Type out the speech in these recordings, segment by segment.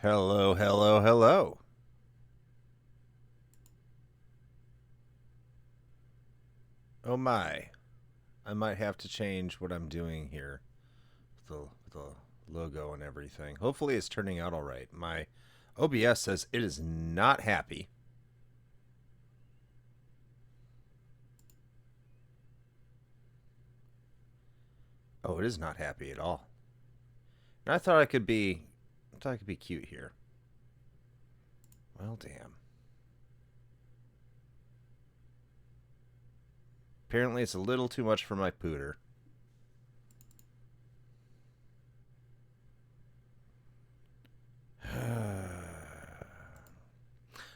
Hello, hello, hello. Oh my. I might have to change what I'm doing here. The logo and everything. Hopefully it's turning out alright. My OBS says it is not happy. Oh, it is not happy at all. And I thought I could be cute here. Well, damn. Apparently it's a little too much for my pooter.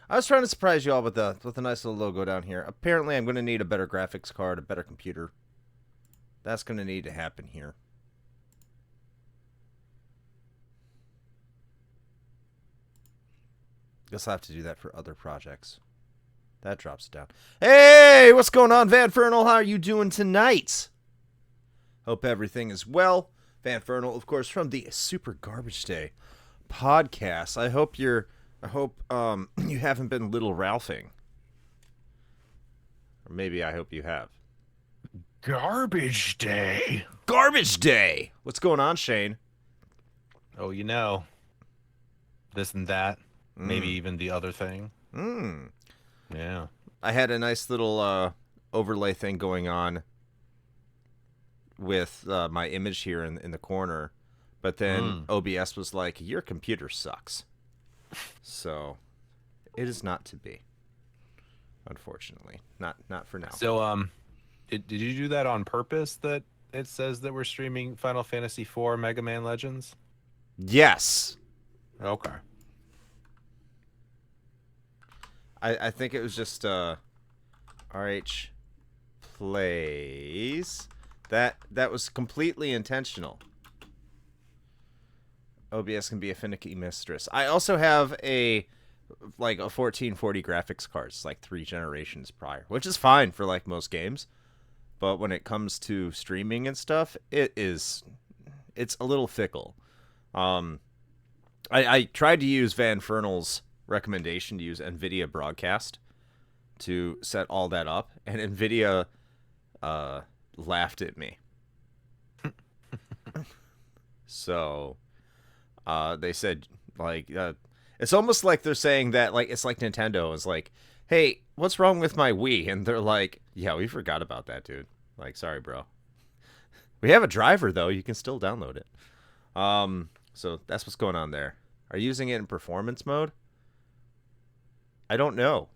I was trying to surprise you all with a nice little logo down here. Apparently I'm going to need a better graphics card, a better computer. That's going to need to happen here. Guess I'll have to do that for other projects. That drops it down. Hey, what's going on, Vanfernal? How are you doing tonight? Hope everything is well. Vanfernal, of course, from the Super Garbage Day podcast. I hope you haven't been little Ralphing. Or maybe I hope you have. Garbage Day. Garbage Day. What's going on, Shane? Oh, you know, this and that. Maybe even the other thing. Yeah. I had a nice little overlay thing going on with my image here in the corner. But then OBS was like, your computer sucks. So it is not to be. Unfortunately. Not for now. So, did you do that on purpose, that it says that we're streaming Final Fantasy IV Mega Man Legends? Yes. Okay. I think it was just RHPlays. That was completely intentional. OBS can be a finicky mistress. I also have a 1440 graphics card. It's like 3 generations prior, which is fine for like most games. But when it comes to streaming and stuff, it's a little fickle. I tried to use Vanfernal's recommendation to use NVIDIA Broadcast to set all that up, and NVIDIA laughed at me. So they said, like, it's almost like they're saying that, like, it's like Nintendo is like, hey, what's wrong with my Wii? And they're like, yeah, we forgot about that, dude. Like, sorry, bro. We have a driver, though. You can still download it. So that's what's going on there. Are you using it in performance mode? I don't know.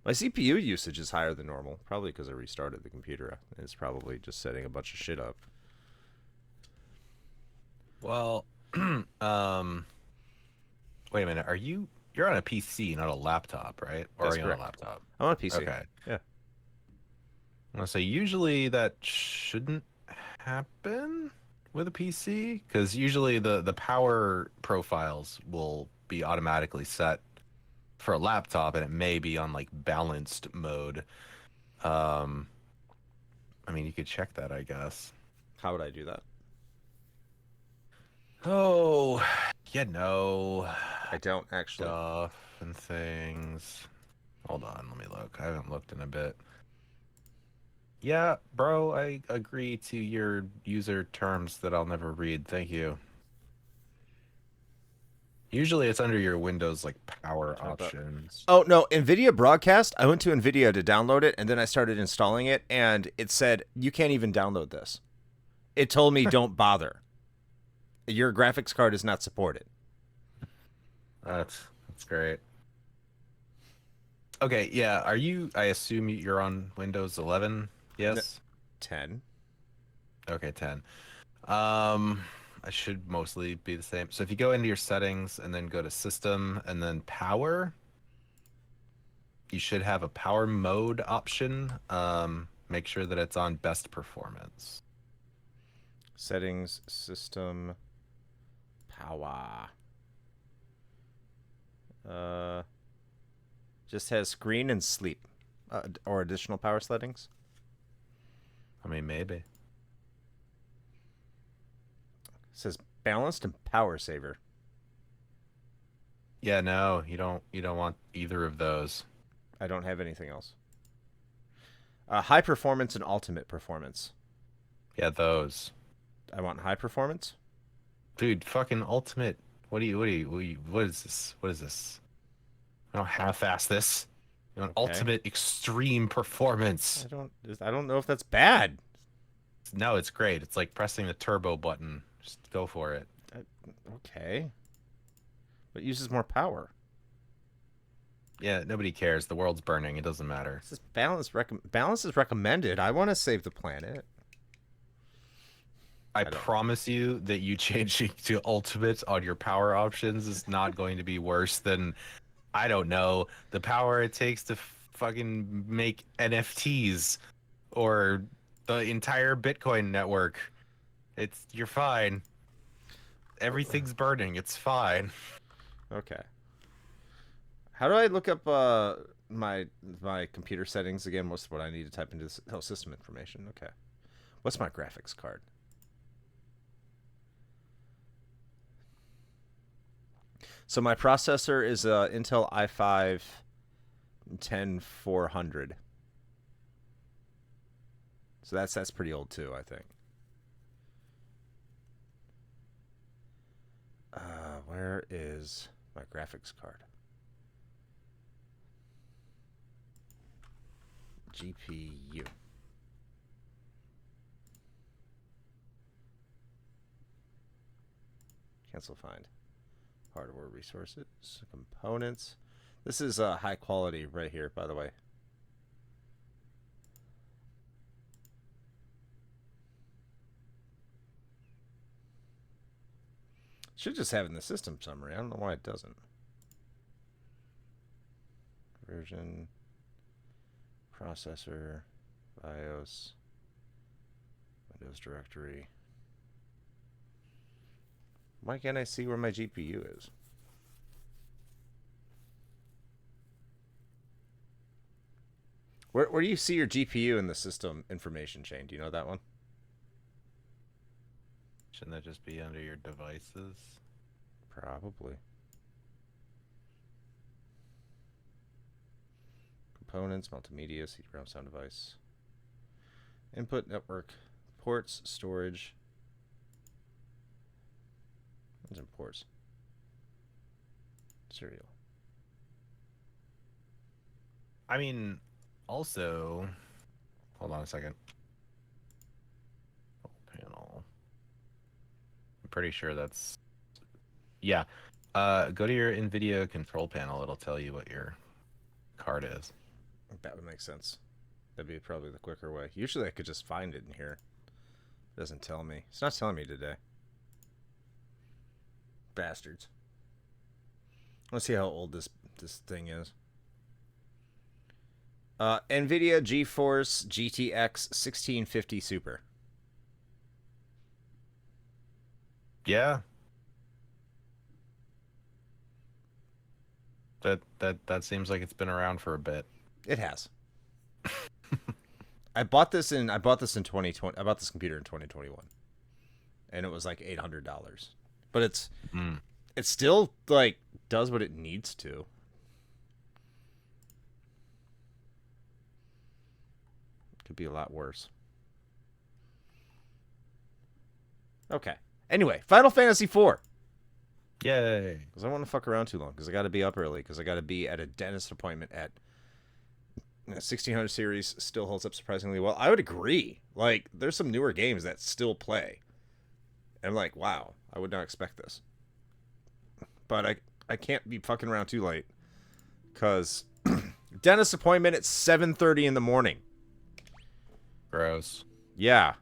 My CPU usage is higher than normal, probably because I restarted the computer. It's probably just setting a bunch of shit up. Well, wait a minute. You're on a PC, not a laptop, right? Or That's are you on a correct. laptop? I'm on a PC. Okay. Yeah. I'm gonna say usually that shouldn't happen with a PC because usually the power profiles will be automatically set for a laptop and it may be on like balanced mode. Um, I mean, you could check that, I guess. How would I do that? Oh, you know, I don't actually. stuff and things. Hold on, let me look. I haven't looked in a bit. Yeah, bro, I agree to your user terms that I'll never read. Thank you. Usually it's under your Windows like power options. Oh no, NVIDIA Broadcast. I went to NVIDIA to download it, and then I started installing it, and it said you can't even download this. It told me don't bother. Your graphics card is not supported. That's great. Okay, yeah. I assume you're on Windows 11? Yes. 10. Okay, 10. I should mostly be the same. So if you go into your settings and then go to system and then power, you should have a power mode option. Make sure that it's on best performance. Settings, system, power. Just has screen and sleep, or additional power settings. I mean, maybe. It says balanced and power saver. Yeah, no, you don't want either of those. I don't have anything else. High performance and ultimate performance. Yeah, those. I want high performance. Dude, fucking ultimate. What is this? What is this? I don't half-ass this. You want ultimate extreme performance. I don't know if that's bad. No, it's great. It's like pressing the turbo button. Just go for it. Okay. But it uses more power. Yeah, nobody cares. The world's burning. It doesn't matter. This is balance is recommended. I want to save the planet. I promise you that you changing to ultimate on your power options is not going to be worse than, I don't know, the power it takes to fucking make NFTs or the entire Bitcoin network. You're fine. Everything's burning. It's fine. Okay. How do I look up my computer settings again? What's what I need to type into this? Oh, system information. Okay. What's my graphics card? So my processor is Intel i5 10400. So that's pretty old too, I think. Where is my graphics card? GPU. Cancel find. Hardware resources, components. This is high quality right here, by the way. Should just have it in the system summary. I don't know why it doesn't. Version, processor, BIOS, Windows directory. Why can't I see where my GPU is? Where do you see your GPU in the system information chain? Do you know that one? Shouldn't that just be under your devices? Probably. Components, multimedia, CD-ROM sound device. Input network, ports, storage. What's in ports? Serial. I mean, also, hold on a second. Panel. I'm pretty sure that's, yeah. Go to your NVIDIA control panel. It'll tell you what your card is. That would make sense. That'd be probably the quicker way. Usually I could just find it in here. It doesn't tell me. It's not telling me today. Bastards. Let's see how old this thing is. NVIDIA GeForce GTX 1650 Super. Yeah. That seems like it's been around for a bit. It has. I bought this in 2020. I bought this computer in 2021, and it was like $800. But it's still like does what it needs to. Could be a lot worse. Okay. Anyway, Final Fantasy IV. Yay. Because I don't want to fuck around too long. Because I got to be up early. Because I got to be at a dentist appointment at 1600 series. Still holds up surprisingly well. I would agree. Like, there's some newer games that still play. And I'm like, wow, I would not expect this. But I can't be fucking around too late. Because dentist appointment at 7:30 in the morning. Gross. Yeah.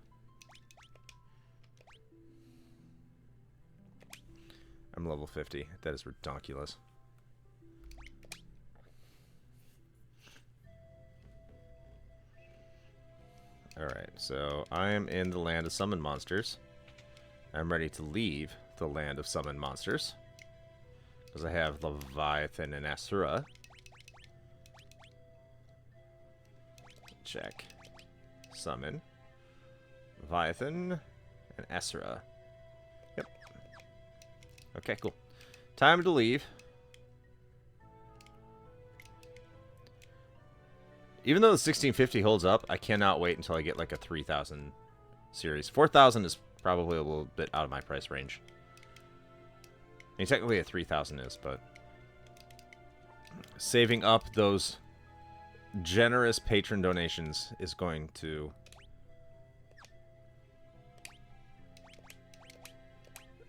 I'm level 50. That is ridiculous. Alright, so I am in the land of summon monsters. I'm ready to leave the land of summon monsters. Because I have Leviathan and Asura. Check. Summon. Leviathan and Asura. Yep. Okay, cool. Time to leave. Even though the 1650 holds up, I cannot wait until I get like a 3000 series. 4000 is probably a little bit out of my price range. I mean, technically a 3000 is, but saving up those generous patron donations is going to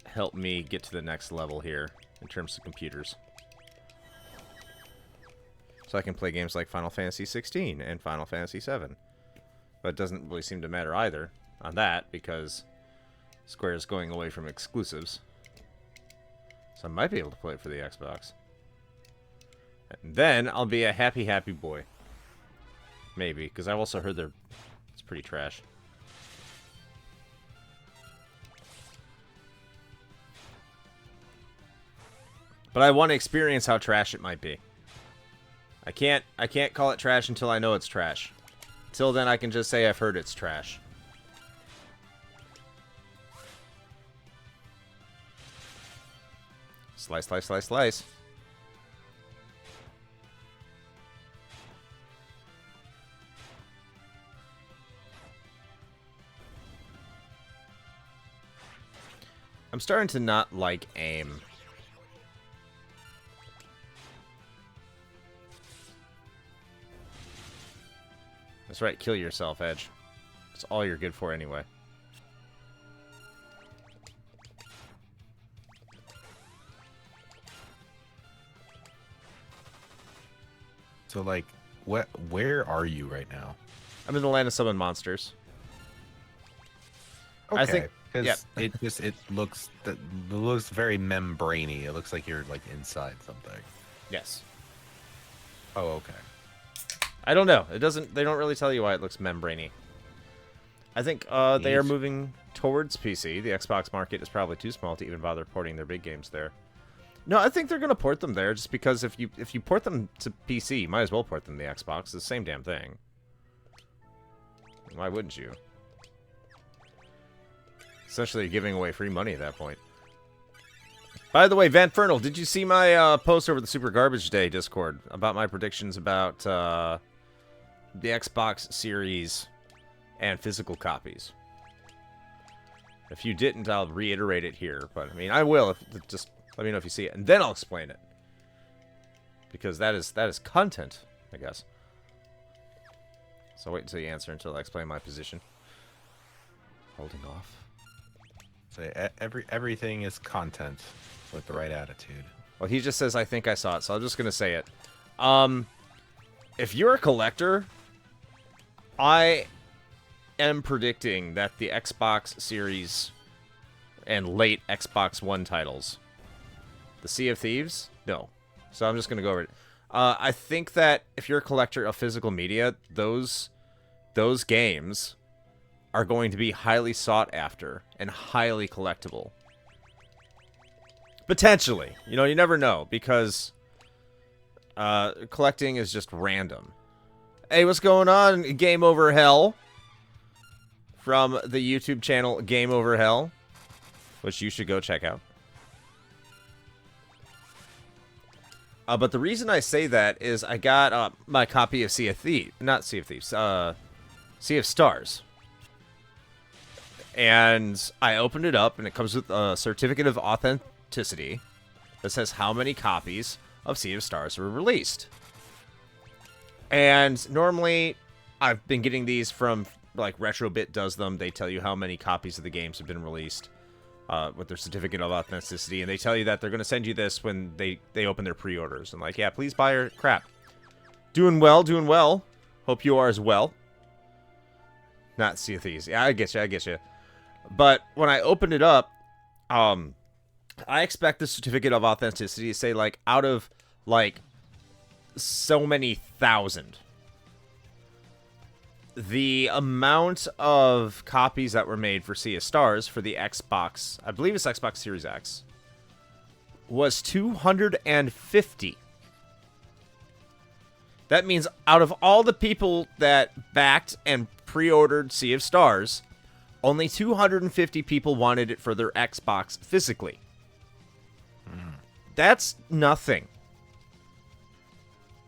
help me get to the next level here in terms of computers. So I can play games like Final Fantasy 16 and Final Fantasy 7. But it doesn't really seem to matter either on that because Square is going away from exclusives. So I might be able to play it for the Xbox. And then I'll be a happy, happy boy. Maybe, because I've also heard it's pretty trash. But I want to experience how trash it might be. I can't call it trash until I know it's trash. Till then, I can just say I've heard it's trash. Slice, slice, slice, slice. I'm starting to not like aim. That's right, kill yourself, Edge. That's all you're good for anyway. So, like, where are you right now? I'm in the land of summon monsters. Okay, I think, yeah. it looks very membrane-y. It looks like you're like inside something. Yes. Oh, okay. I don't know. They don't really tell you why it looks membrane-y. I think they are moving towards PC. The Xbox market is probably too small to even bother porting their big games there. No, I think they're going to port them there just because if you port them to PC, you might as well port them to the Xbox. It's the same damn thing. Why wouldn't you? Essentially you're giving away free money at that point. By the way, Vanfernal, did you see my post over the Super Garbage Day Discord about my predictions about the Xbox Series and physical copies? If you didn't, I'll reiterate it here. But, I mean, I will. Just let me know if you see it, and then I'll explain it. Because that is content, I guess. So wait until you answer until I explain my position. Holding off. So everything is content. With the right attitude. Well, he just says, I think I saw it, so I'm just going to say it. If you're a collector, I am predicting that the Xbox Series and late Xbox One titles, the Sea of Thieves, no. So I'm just going to go over it. I think that if you're a collector of physical media, those games are going to be highly sought after and highly collectible. Potentially. You know, you never know, because collecting is just random. Hey, what's going on? Game Over Hell. From the YouTube channel Game Over Hell, which you should go check out. But the reason I say that is I got my copy of Sea of Thieves. Not Sea of Thieves. Sea of Stars. And I opened it up, and it comes with a certificate of authenticity that says how many copies of Sea of Stars were released. And normally, I've been getting these from, like, Retrobit does them. They tell you how many copies of the games have been released with their certificate of authenticity. And they tell you that they're going to send you this when they open their pre-orders. And like, yeah, please buy your crap. Doing well, doing well. Hope you are as well. Not Sea of Thieves. Yeah, I get you. But when I opened it up, I expect the certificate of authenticity to say, like, out of, like, so many thousand. The amount of copies that were made for Sea of Stars for the Xbox, I believe it's Xbox Series X, was 250. That means out of all the people that backed and pre-ordered Sea of Stars, only 250 people wanted it for their Xbox physically. That's nothing.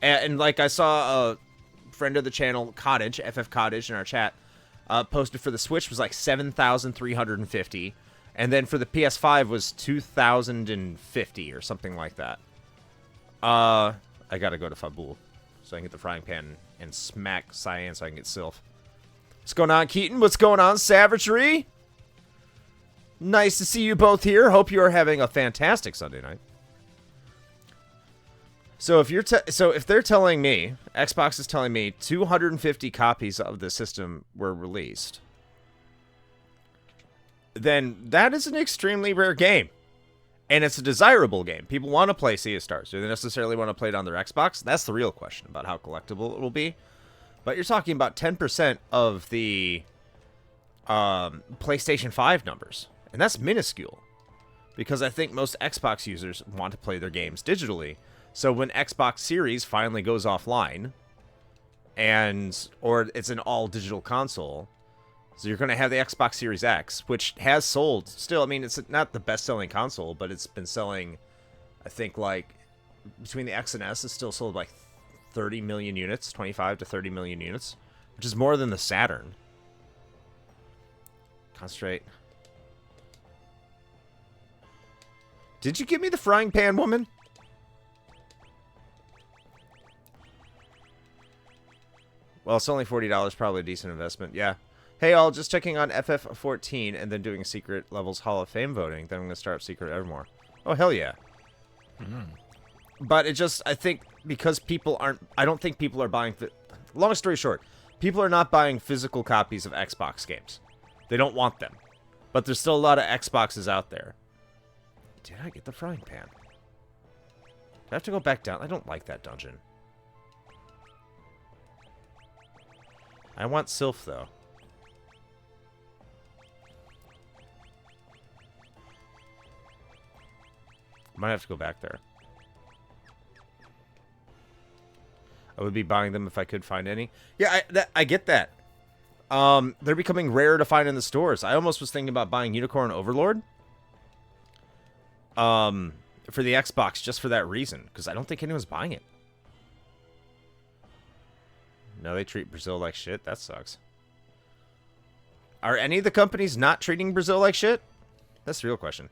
And like I saw a friend of the channel, Cottage, FF Cottage, in our chat, posted for the Switch was like 7,350. And then for the PS5 was 2,050 or something like that. I gotta go to Fabul so I can get the frying pan and smack Cyan so I can get Sylph. What's going on, Keaton? What's going on, Savagery? Nice to see you both here. Hope you are having a fantastic Sunday night. So if they're telling me, Xbox is telling me 250 copies of the system were released, then that is an extremely rare game. And it's a desirable game. People want to play Sea of Stars. Do they necessarily want to play it on their Xbox? That's the real question about how collectible it will be. But you're talking about 10% of the PlayStation 5 numbers. And that's minuscule. Because I think most Xbox users want to play their games digitally. So when Xbox Series finally goes offline, or it's an all-digital console, so you're going to have the Xbox Series X, which has sold still. I mean, it's not the best-selling console, but it's been selling, I think, like, between the X and S, it's still sold like 30 million units, 25 to 30 million units, which is more than the Saturn. Concentrate. Did you give me the frying pan, woman? Well, it's only $40, probably a decent investment. Yeah. Hey, all, just checking on FF14 and then doing Secret Levels Hall of Fame voting. Then I'm going to start up Secret Evermore. Oh, hell yeah. But it just, I think, because people aren't, I don't think people are buying, long story short, people are not buying physical copies of Xbox games. They don't want them. But there's still a lot of Xboxes out there. Did I get the frying pan? Do I have to go back down? I don't like that dungeon. I want Sylph, though. Might have to go back there. I would be buying them if I could find any. Yeah, I get that. They're becoming rare to find in the stores. I almost was thinking about buying Unicorn Overlord. For the Xbox, just for that reason. Because I don't think anyone's buying it. No, they treat Brazil like shit. That sucks. Are any of the companies not treating Brazil like shit? That's the real question.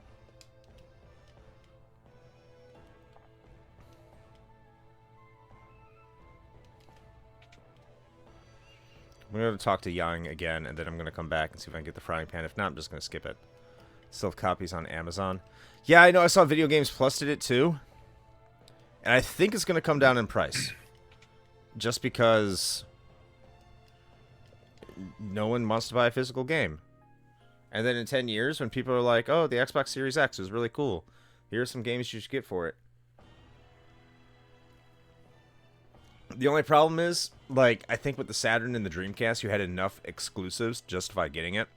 I'm going to talk to Yang again, and then I'm going to come back and see if I can get the frying pan. If not, I'm just going to skip it. Still have copies on Amazon. Yeah, I know. I saw Video Games Plus did it too. And I think it's going to come down in price. Just because no one wants to buy a physical game. And then in 10 years, when people are like, oh, the Xbox Series X is really cool. Here are some games you should get for it. The only problem is, like, I think with the Saturn and the Dreamcast, you had enough exclusives to justify getting it.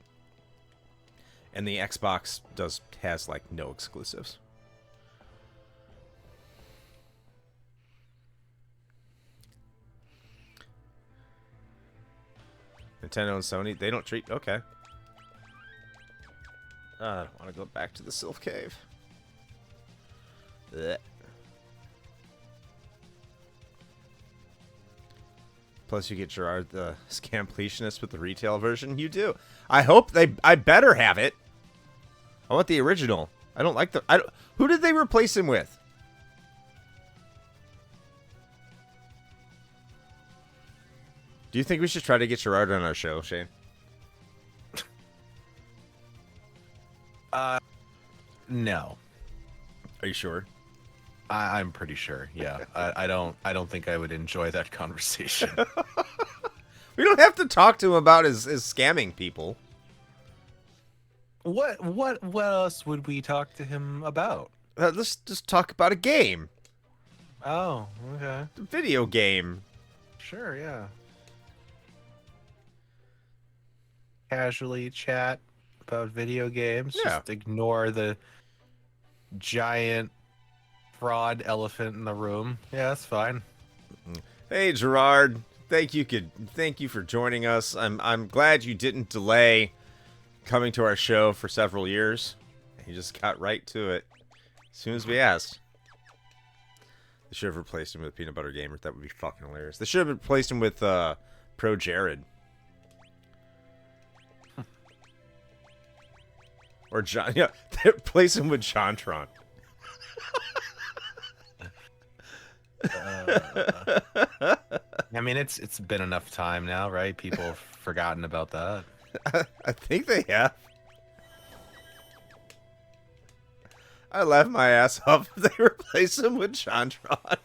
And the Xbox has like no exclusives. Nintendo and Sony, they don't treat... Okay. I don't want to go back to the Sylph Cave. Blech. Plus you get Gerard the Scampletionist with the retail version. You do. I hope they... I better have it. I want the original. I don't like the... who did they replace him with? Do you think we should try to get Gerard on our show, Shane? No. Are you sure? I'm pretty sure. Yeah. I don't think I would enjoy that conversation. We don't have to talk to him about his scamming people. What else would we talk to him about? Let's just talk about a game. Oh, okay. A video game. Sure, yeah. Casually chat about video games. Yeah. Just ignore the giant fraud elephant in the room. Yeah, that's fine. Hey, Gerard. Thank you for joining us. I'm glad you didn't delay coming to our show for several years. You just got right to it as soon as we asked. They should have replaced him with Peanut Butter Gamer. That would be fucking hilarious. They should have replaced him with Pro Jared. Or John. Yeah, they replace him with Jontron. I mean, it's been enough time now, right? People have forgotten about that. I think they have. I laugh my ass off if they replace him with Jontron.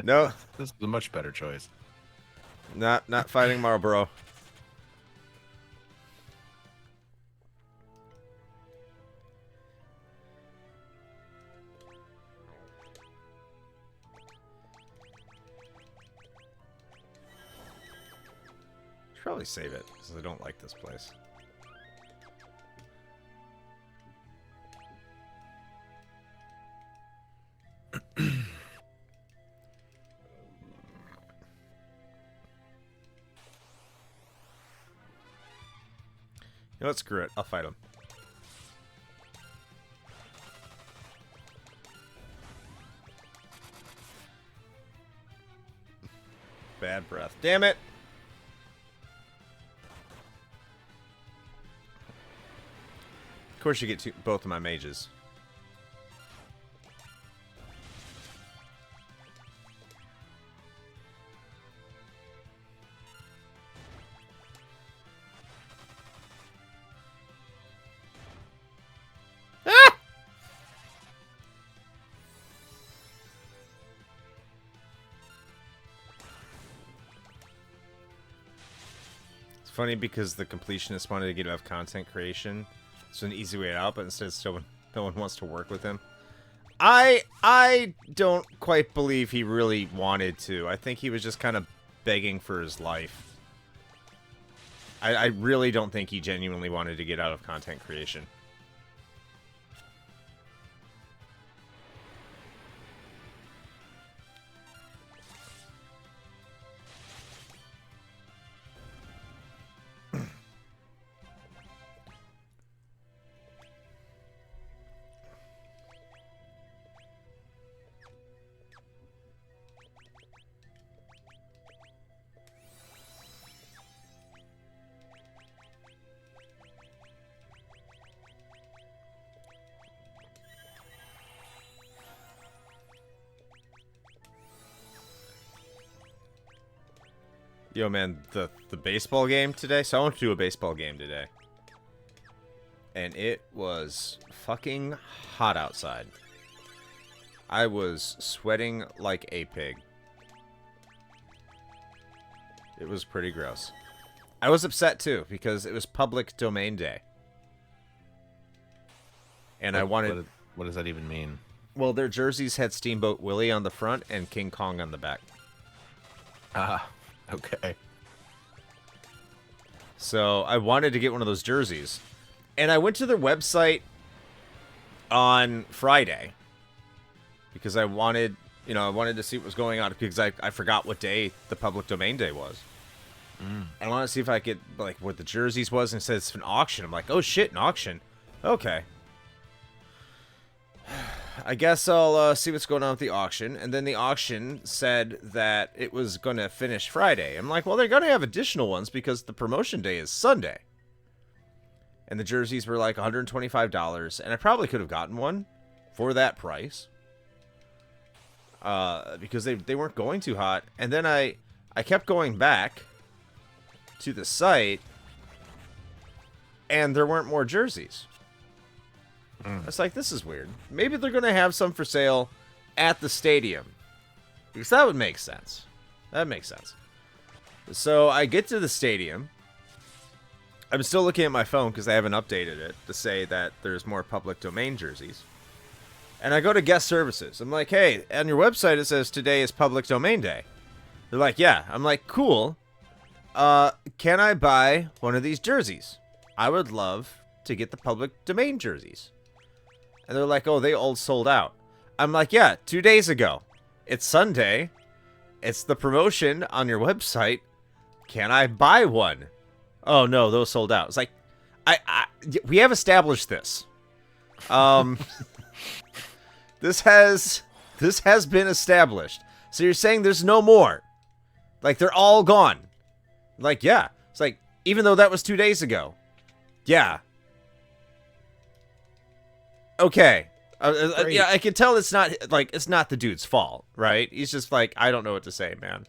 No. This is a much better choice. Not fighting Marlboro. Should probably save it because I don't like this place. You know what? Screw it. I'll fight him. Bad breath. Damn it! Of course you get both of my mages. Funny because the completionist wanted to get out of content creation. It's an easy way out, but instead still no one wants to work with him. I don't quite believe he really wanted to. I think he was just kind of begging for his life. I really don't think he genuinely wanted to get out of content creation. Yo, man, the baseball game today? So I want to do a baseball game today. and it was fucking hot outside. I was sweating like a pig. It was pretty gross. I was upset too because it was public domain day. And I wanted... What does that even mean? Well, their jerseys had Steamboat Willie on the front and King Kong on the back. Ah, okay. So I wanted to get one of those jerseys. And I went to their website on Friday. Because I wanted, I wanted to see what was going on. Because I forgot what day the public domain day was. I wanted to see if I could, like, what the jerseys was. And it says it's an auction. I'm like, oh shit, an auction. Okay. I guess I'll see what's going on with the auction. And then the auction said that it was going to finish Friday. I'm like, well, they're going to have additional ones because the promotion day is Sunday. And the jerseys were like $125. And I probably could have gotten one for that price. Because they weren't going too hot. And then I kept going back to the site. And there weren't more jerseys. It's like, this is weird. Maybe they're going to have some for sale at the stadium. Because that would make sense. That makes sense. So I get to the stadium. I'm still looking at my phone because I haven't updated it to say that there's more public domain jerseys. And I go to guest services. I'm like, hey, on your website it says today is public domain day. They're like, yeah. I'm like, cool. Can I buy one of these jerseys? I would love to get the public domain jerseys. And they're like, oh, they all sold out. I'm like, yeah, 2 days ago. It's Sunday. It's the promotion on your website. Can I buy one? Oh, no, those sold out. It's like, we have established this. This has been established. So you're saying there's no more. Like, they're all gone. Like, yeah. It's like, even though that was 2 days ago. Yeah. Okay. Yeah, I can tell it's not the dude's fault, right? He's just like, I don't know what to say, man.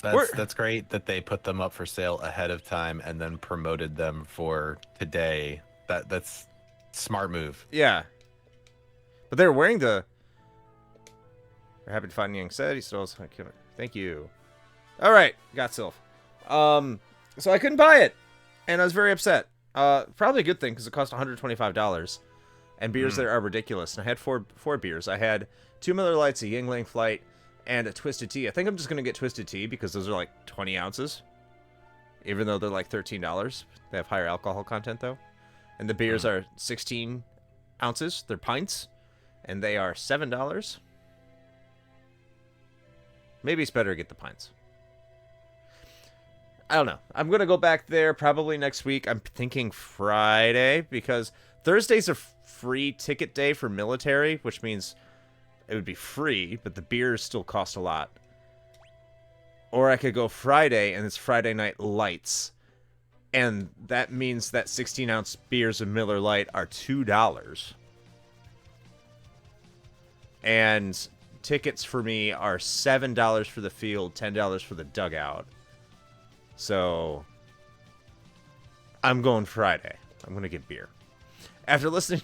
That's great that they put them up for sale ahead of time and then promoted them for today. That's smart move. Yeah. But they're wearing the... We're happy to find Yang said. He still has... Thank you. All right. Got Sylph. So I couldn't buy it. And I was very upset. Probably a good thing because it cost $125. And beers there are ridiculous. And I had four beers. I had 2 Miller Lights, a Yingling Flight, and a Twisted Tea. I think I'm just going to get Twisted Tea because those are like 20 ounces. Even though they're like $13. They have higher alcohol content, though. And the beers are 16 ounces. They're pints. And they are $7. Maybe it's better to get the pints. I don't know. I'm going to go back there probably next week. I'm thinking Friday because Thursday's a free ticket day for military, which means it would be free, but the beers still cost a lot. Or I could go Friday, and it's Friday Night Lights. And that means that 16-ounce beers of Miller Lite are $2. And tickets for me are $7 for the field, $10 for the dugout. So, I'm going Friday. I'm going to get beer. After listening,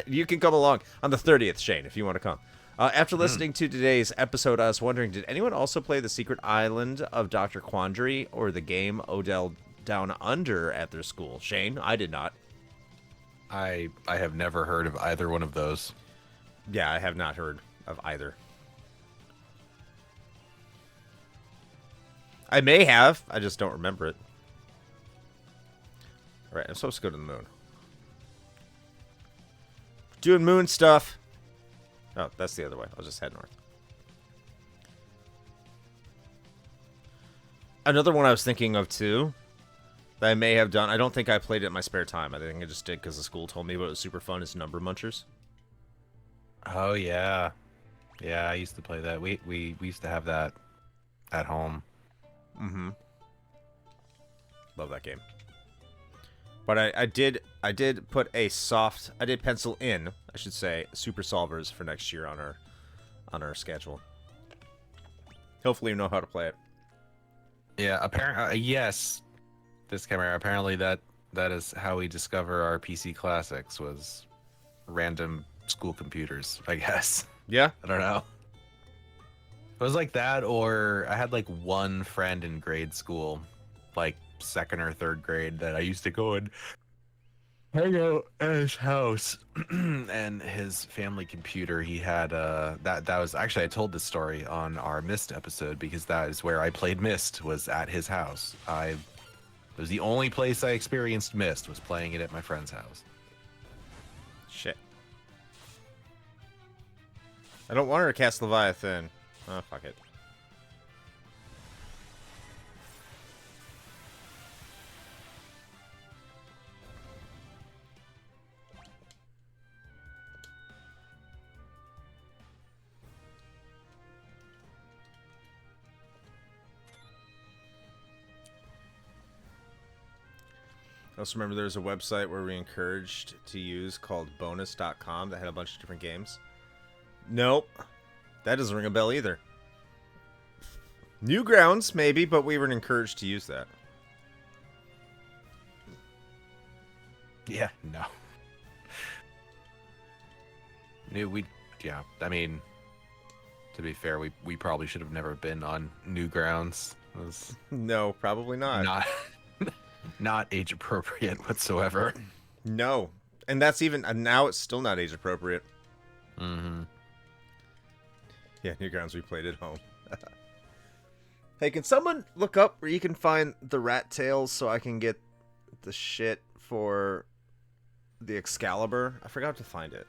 you can come along on the 30th, Shane, if you want to come. After listening to today's episode, I was wondering, did anyone also play the Secret Island of Dr. Quandary or the game Odell Down Under at their school? Shane, I did not. I have never heard of either one of those. Yeah, I have not heard of either. I may have. I just don't remember it. All right, I'm supposed to go to the moon. Doing moon stuff. Oh, that's the other way. I'll just head north. Another one I was thinking of, too, that I may have done. I don't think I played it in my spare time. I think I just did because the school told me, but it was super fun. Is Number Munchers. Oh, yeah. Yeah, I used to play that. We used to have that at home. Mm-hmm. Love that game. But I did put a soft... I did pencil in, I should say, Super Solvers for next year on our schedule. Hopefully you know how to play it. Yeah, apparently, yes. This camera, apparently that That is how we discover our PC classics, was random school computers, I guess. Yeah. I don't know. It was like that, or I had like one friend in grade school, like second or third grade, that I used to go and hang out at his house. And his family computer, he had that was actually, I told this story on our Myst episode, because that is where I played Myst, was at his house. It was the only place I experienced Myst, was playing it at my friend's house. Shit. I don't want her to cast Leviathan. Oh, fuck it. I also remember there was a website where we encouraged to use called bonus.com that had a bunch of different games. Nope. That doesn't ring a bell either. Newgrounds, maybe, but we were encouraged to use that. Yeah, no. Yeah, I mean, to be fair, we probably should have never been on Newgrounds. It was No, probably not. not not age appropriate whatsoever. No. And that's even, now it's still not age appropriate. Mm-hmm. Yeah, Newgrounds we played at home. Hey, can someone look up where you can find the rat tails so I can get the shit for the Excalibur? I forgot to find it.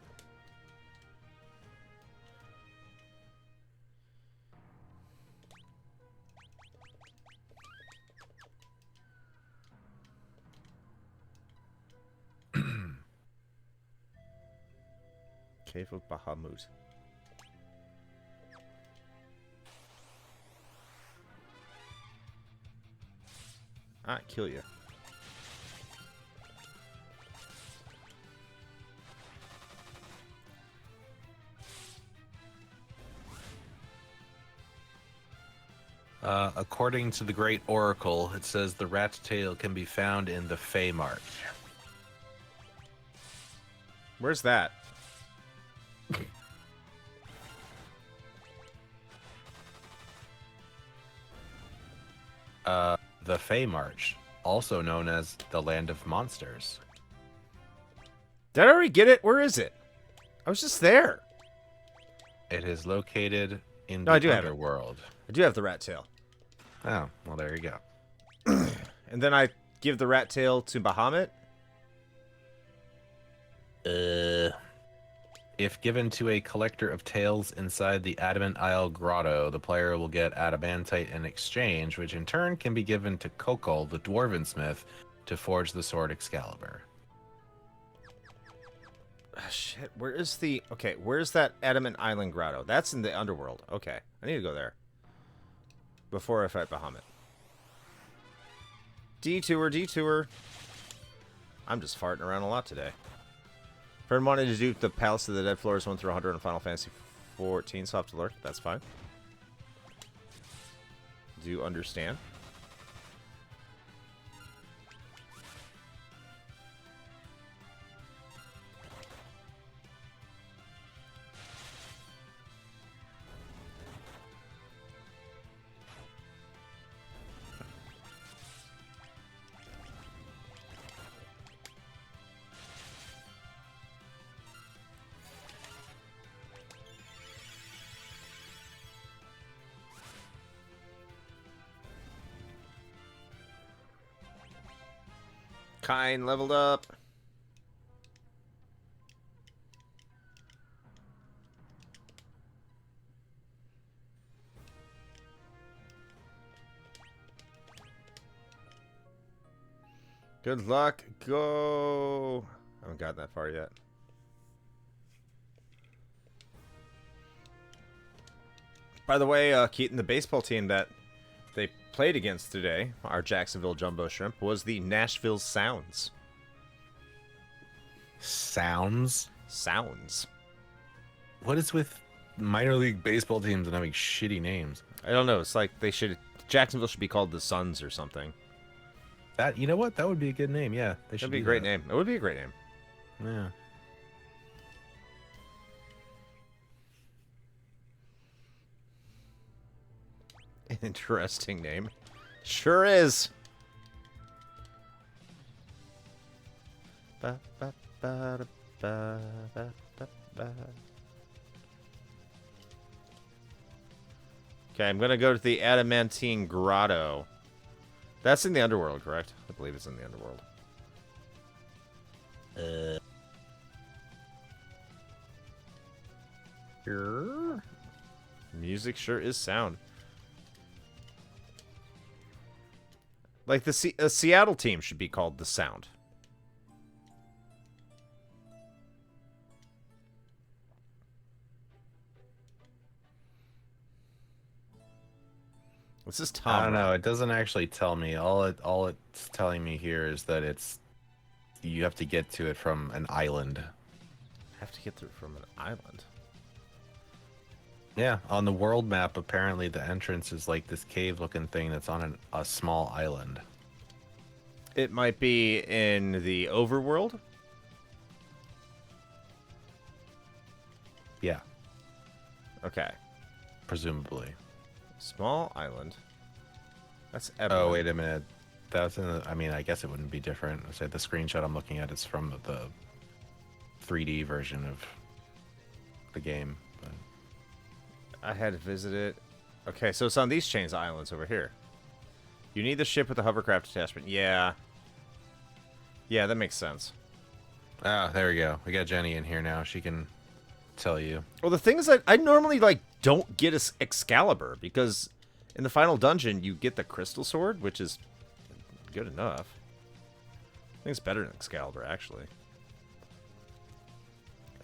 Cave of Bahamut. Ah, kill you. According to the Great Oracle, it says the rat tail can be found in the Fey March. Where's that? The Fey March, also known as the Land of Monsters. Did I already get it? Where is it? I was just there. It is located in No, the I do have it. underworld. I do have the rat tail. Oh, well, there you go. And then I give the rat tail to Bahamut. If given to a collector of tails inside the Adamant Isle Grotto, the player will get adamantite in exchange, which in turn can be given to Kokol, the dwarven smith, to forge the sword Excalibur. Shit, where is the... Okay, where's that Adamant Island Grotto? That's in the underworld. Okay, I need to go there. Before I fight Bahamut. Detour, detour. I'm just farting around a lot today. Friend wanted to do the Palace of the Dead floors 1 through 100 in Final Fantasy 14, so I have to lurk. That's fine. Do you understand? Kine leveled up. Good luck. Go. I haven't gotten that far yet. By the way, Keaton, the baseball team that they played against today, our Jacksonville Jumbo Shrimp, was the Nashville Sounds. Sounds? Sounds. What is with minor league baseball teams and having shitty names? I don't know. It's like they should... Jacksonville should be called the Suns or something. That, you know what? That would be a good name. Yeah, they should That'd be a do great that. name. It would be a great name. Yeah. An interesting name. Sure is. Ba, ba, ba, da, ba, ba, ba, ba. Okay, I'm gonna go to the Adamantine Grotto. That's in the underworld, correct? I believe it's in the underworld. Sure. Music sure is sound. Like the Seattle team should be called the Sound. This is Tom. I don't know. It doesn't actually tell me. All it's telling me here is that you have to get to it from an island. Have to get through from an island. Yeah, on the world map, apparently the entrance is like this cave-looking thing that's on a small island. It might be in the overworld. Yeah, Okay. presumably. Small island. That's Oh, Evelyn. wait a minute. That's in the, I mean, I guess it wouldn't be different. I say the screenshot I'm looking at is from the 3D version of the game. But... I had to visit it. Okay, so it's on these chains of islands over here. You need the ship with the hovercraft attachment. Yeah. Yeah, that makes sense. Ah, there we go. We got Jenny in here now. She can tell you. Well, the thing is that I normally, like, don't get Excalibur, because in the final dungeon, you get the crystal sword, which is good enough. I think it's better than Excalibur, actually.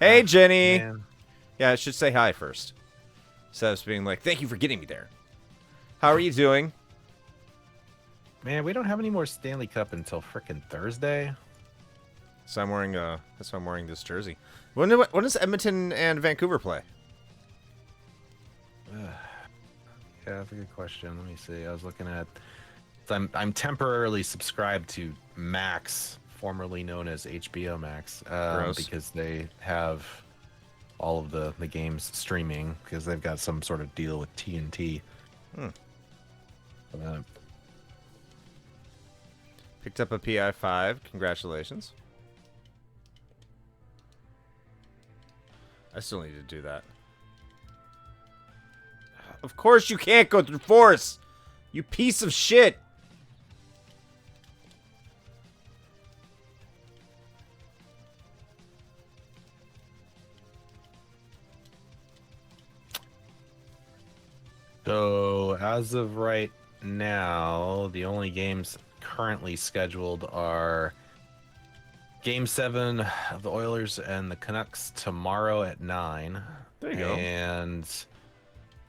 Hey, Jenny! Man. Yeah, I should say hi first. Instead of being like, thank you for getting me there. How are you doing? Man, we don't have any more Stanley Cup until frickin' Thursday. So I'm wearing, that's why I'm wearing this jersey. When does Edmonton and Vancouver play? Yeah, that's a good question. Let me see. I was looking at... So I'm temporarily subscribed to Max, formerly known as HBO Max, because they have all of the games streaming, because they've got some sort of deal with TNT. Picked up a PI5. Congratulations. I still need to do that. Of course you can't go through force! You piece of shit! So, as of right now, the only games currently scheduled are Game 7 of the Oilers and the Canucks tomorrow at 9. There you go. And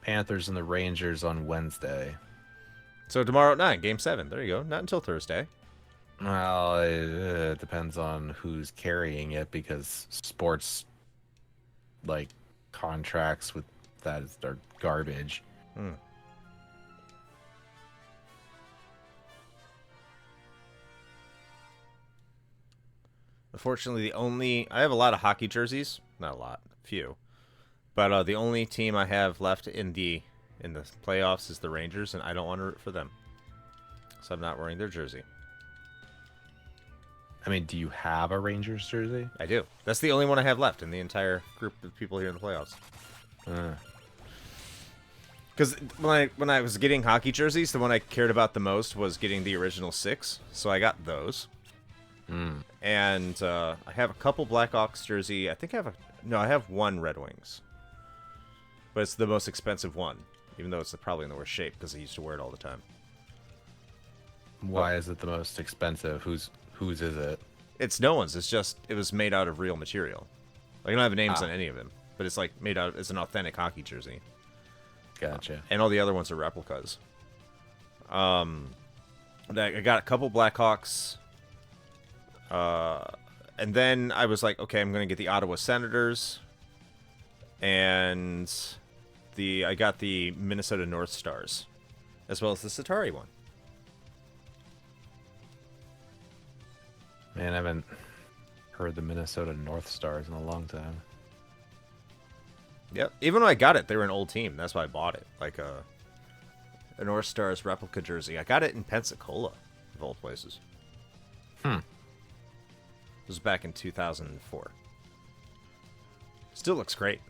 Panthers and the Rangers on Wednesday. So tomorrow at 9, Game 7. There you go. Not until Thursday. Well, it depends on who's carrying it, because sports, like, contracts with that are garbage. Unfortunately, I have a lot of hockey jerseys. Not a lot, few. But the only team I have left in the playoffs is the Rangers, and I don't want to root for them. So I'm not wearing their jersey. I mean, do you have a Rangers jersey? I do. That's the only one I have left in the entire group of people here in the playoffs. Because when I was getting hockey jerseys, the one I cared about the most was getting the original 6. So I got those. And I have a couple Blackhawks jersey. I think I have one Red Wings. But it's the most expensive one, even though it's probably in the worst shape because I used to wear it all the time. Why is it the most expensive? Whose is it? It's no one's. It's just it was made out of real material. Like, I don't have names on any of them, but it's like made out. It's an authentic hockey jersey. Gotcha. And all the other ones are replicas. I got a couple Blackhawks. And then I was like, okay, I'm gonna get the Ottawa Senators, and I got the Minnesota North Stars, as well as the Satari one. Man, I haven't heard the Minnesota North Stars in a long time. Yep. Even when I got it, they were an old team. That's why I bought it. Like a North Stars replica jersey. I got it in Pensacola, of all places. Hmm. It was back in 2004. Still looks great.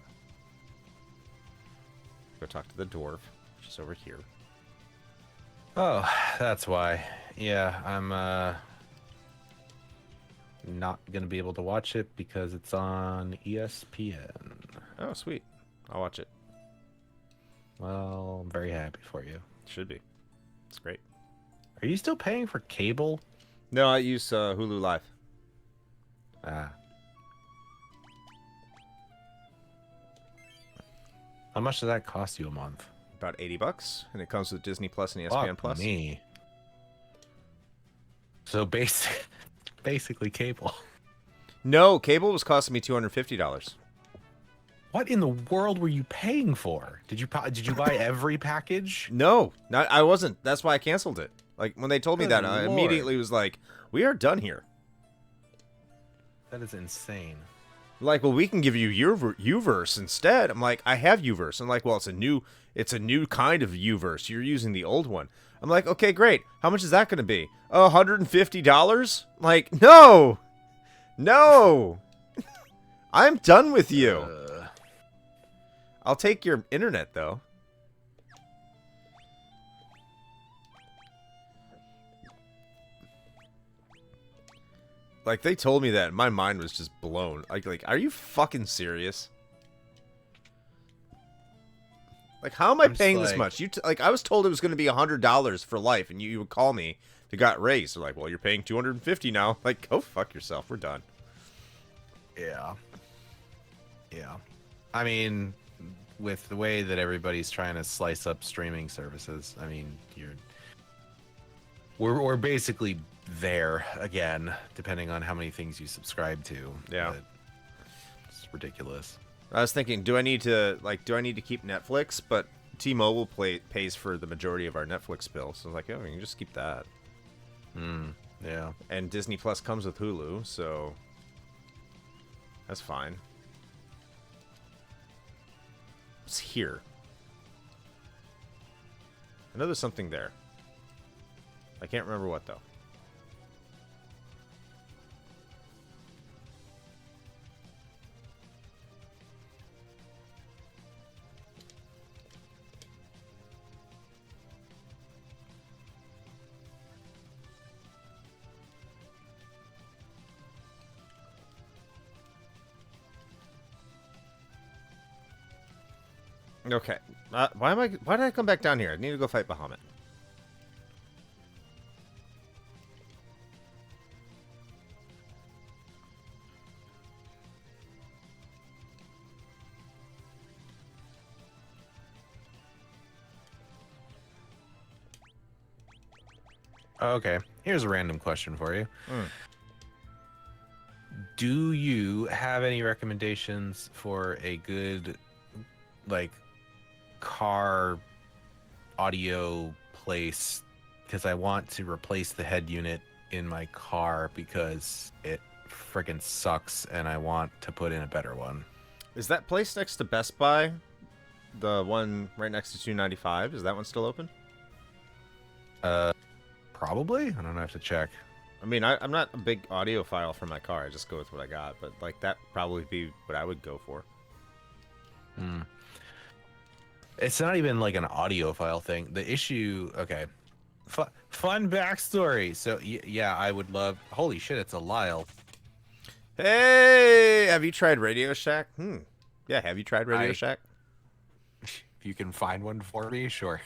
Go talk to the dwarf, which is over here. Oh, that's why. Yeah, I'm not gonna be able to watch it because it's on ESPN. Oh, sweet. I'll watch it. Well, I'm very happy for you. Should be. It's great. Are you still paying for cable? No, I use Hulu Live. Ah. How much does that cost you a month? About $80, and it comes with Disney Plus and ESPN Plus. Me. So basically cable. No, cable was costing me $250. What in the world were you paying for? Did you buy every package? No, not, I wasn't. That's why I canceled it. Like when they told me Good that, I Lord. immediately was like, "We are done here." That is insane. Like, well, we can give you Uverse instead. I'm like, I have Uverse. I'm like, well, it's a new kind of Uverse. You're using the old one. I'm like, okay, great. How much is that going to be? $150? Like, no, I'm done with you. I'll take your internet though. Like, they told me that, and my mind was just blown. Like, are you fucking serious? Like, how am I paying this much? Like, I was told it was going to be $100 for life, and you would call me if it got raised. They're like, well, you're paying $250 now. Like, go fuck yourself. We're done. Yeah. Yeah. I mean, with the way that everybody's trying to slice up streaming services, I mean, we're basically there again, depending on how many things you subscribe to. Yeah. But it's ridiculous. I was thinking, do I need to keep Netflix? But T-Mobile pays for the majority of our Netflix bill, so I was like, oh, we can just keep that. Yeah. And Disney Plus comes with Hulu, so that's fine. What's here? I know there's something there. I can't remember what, though. Okay. Why did I come back down here? I need to go fight Bahamut. Okay. Here's a random question for you. Do you have any recommendations for a good, like, car audio place? Because I want to replace the head unit in my car because it friggin' sucks and I want to put in a better one. Is that place next to Best Buy? The one right next to 295? Is that one still open? Probably? I don't have to check. I mean, I'm not a big audiophile for my car. I just go with what I got. But, like, that probably be what I would go for. It's not even like an audiophile thing. The issue, okay. Fun backstory. So, yeah, I would love... Holy shit, it's a Lyle. Hey! Have you tried Radio Shack? Yeah, have you tried Radio Shack? If you can find one for me, sure.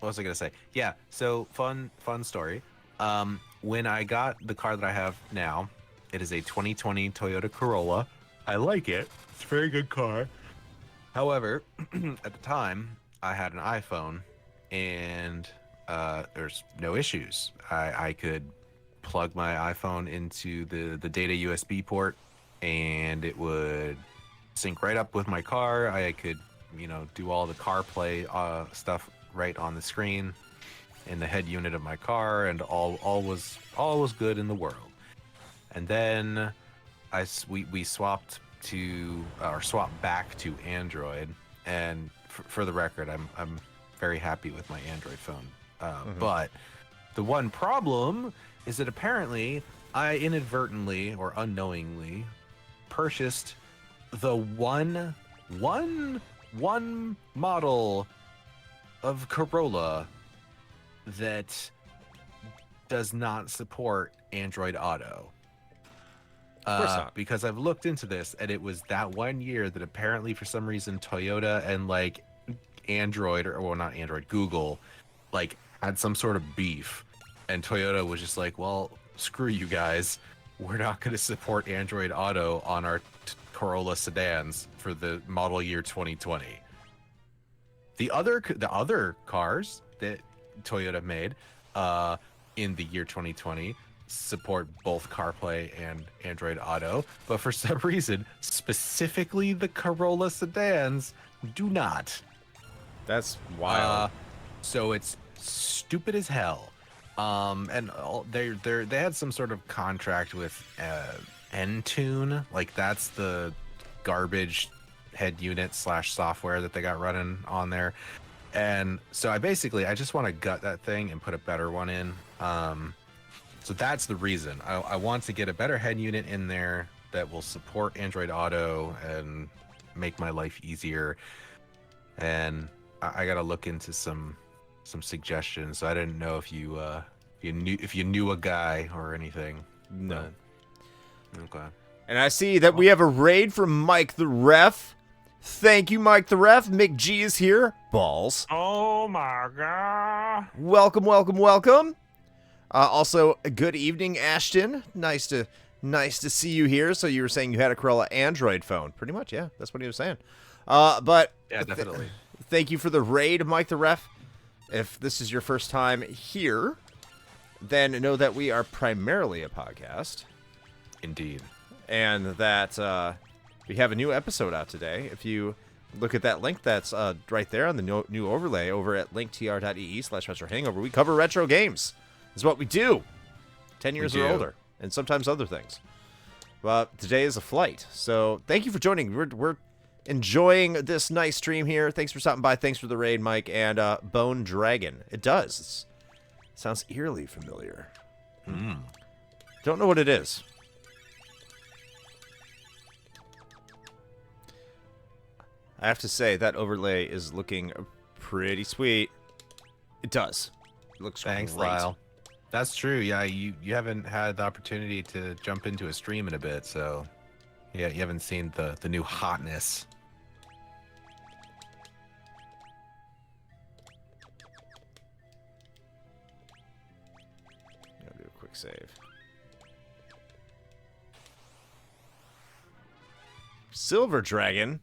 What was I gonna say? Yeah, so fun story. When I got the car that I have now, it is a 2020 Toyota Corolla. I like it. It's a very good car. However, at the time, I had an iPhone, and there's no issues. I could plug my iPhone into the data USB port, and it would sync right up with my car. I could, do all the CarPlay stuff right on the screen. in the head unit of my car, and all was good in the world. And then we swapped back to Android, and for the record, I'm very happy with my Android phone. But the one problem is that apparently I inadvertently or unknowingly purchased the one model of Corolla that does not support Android Auto. Of course not. Because I've looked into this, and it was that 1 year that apparently for some reason Toyota and like Android, or well, not Android, Google, like had some sort of beef, and Toyota was just like, well, screw you guys, we're not going to support Android Auto on our Corolla sedans for the model year 2020. The other cars that Toyota made in the year 2020 support both CarPlay and Android Auto, but for some reason, specifically the Corolla sedans do not. That's wild. So it's stupid as hell. And they had some sort of contract with Entune, like that's the garbage head unit / software that they got running on there. And so I just want to gut that thing and put a better one in. So that's the reason. I want to get a better head unit in there that will support Android Auto and make my life easier. And I got to look into some suggestions. So I didn't know if you knew a guy or anything. No. But, okay. And I see that we have a raid from Mike the Ref. Thank you, Mike the Ref. Mick G is here. Balls. Oh my god. Welcome, welcome, welcome. Also, good evening, Ashton. Nice to see you here. So you were saying you had a Corolla Android phone. Pretty much, yeah. That's what he was saying. But Yeah, definitely. Thank you for the raid, Mike the Ref. If this is your first time here, then know that we are primarily a podcast. Indeed. And that we have a new episode out today. If you look at that link that's right there on the new overlay over at linktr.ee/retro hangover, we cover retro games. Is what we do. 10 years or older, and sometimes other things. But today is a flight, so thank you for joining. We're enjoying this nice stream here. Thanks for stopping by. Thanks for the raid, Mike, and Bone Dragon. It does. It sounds eerily familiar. Don't know what it is. I have to say, that overlay is looking pretty sweet. It does. It looks Thanks, great. Lyle. That's true. Yeah, you haven't had the opportunity to jump into a stream in a bit, so yeah, you haven't seen the new hotness. I'll do a quick save. Silver Dragon.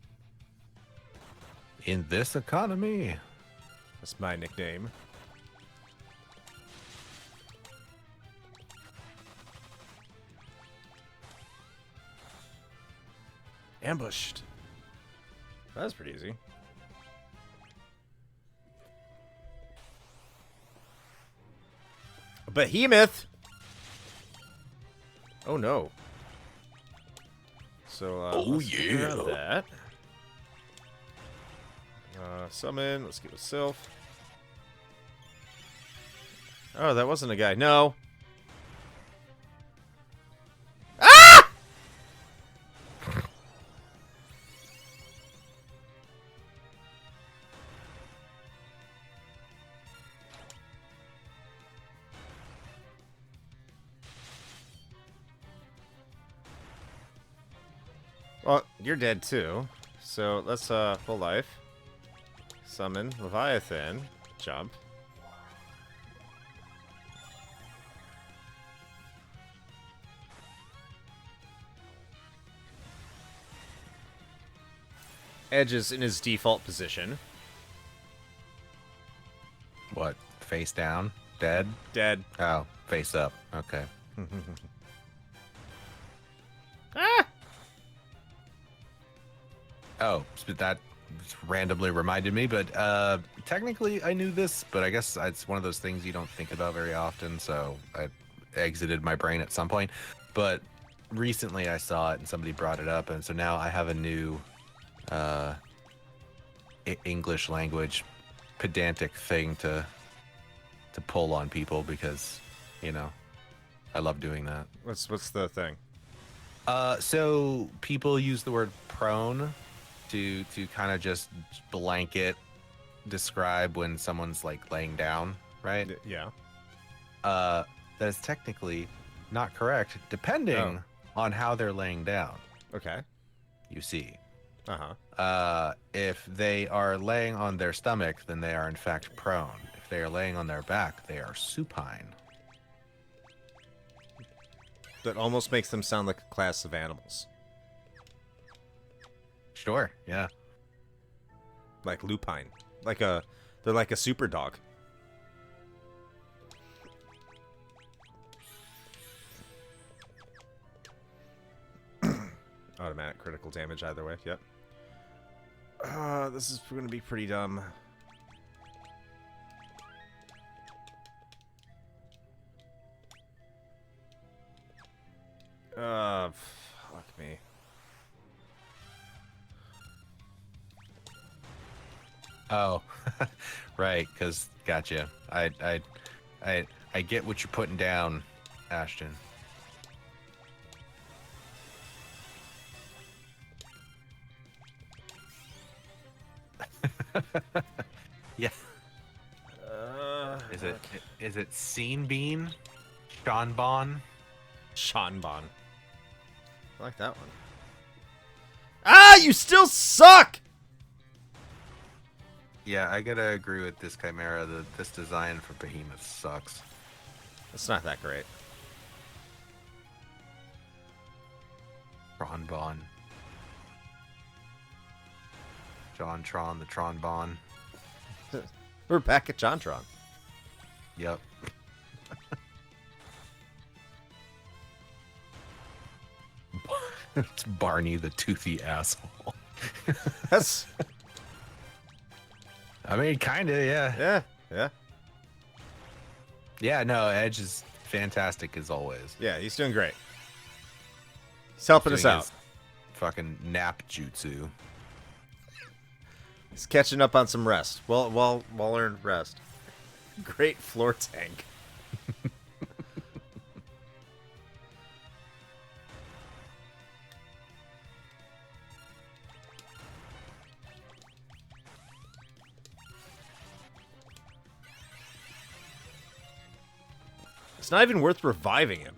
In this economy. That's my nickname. Ambushed. That was pretty easy. A behemoth. Oh no. So let's grab that. Summon. Let's give a sylph. Oh, that wasn't a guy. No. Ah! Well, you're dead too. So let's full life. Summon Leviathan. Jump. Edge is in his default position. What? Face down? Dead? Dead. Oh, face up. Okay. Ah! Oh, that randomly reminded me, but technically I knew this, but I guess it's one of those things you don't think about very often, so I exited my brain at some point. But recently I saw it and somebody brought it up, and so now I have a new English language pedantic thing to pull on people because, you know, I love doing that. What's the thing? So people use the word prone to kind of just blanket describe when someone's like laying down, right? Yeah. That is technically not correct, depending on how they're laying down. Okay. You see. Uh-huh. If they are laying on their stomach, then they are in fact prone. If they are laying on their back, they are supine. That almost makes them sound like a class of animals. Sure, yeah. Like lupine. They're like a super dog. Automatic critical damage either way, yep. This is going to be pretty dumb. Fuck me. Oh, right, because gotcha. I get what you're putting down, Ashton. Yeah. Is it Scene Bean? Sean Bon? Sean Bon. I like that one. Ah, you still suck! Yeah, I gotta agree with this Chimera. This design for Behemoth sucks. It's not that great. Tron Bon. John Tron, the Tron Bon. We're back at JonTron. Yep. It's Barney the toothy asshole. That's... I mean, kinda, yeah. Yeah, yeah. Yeah, no, Edge is fantastic as always. Yeah, he's doing great. He's helping us Doing out. his fucking nap jutsu. He's catching up on some rest. Well earned rest. Great floor tank. It's not even worth reviving him.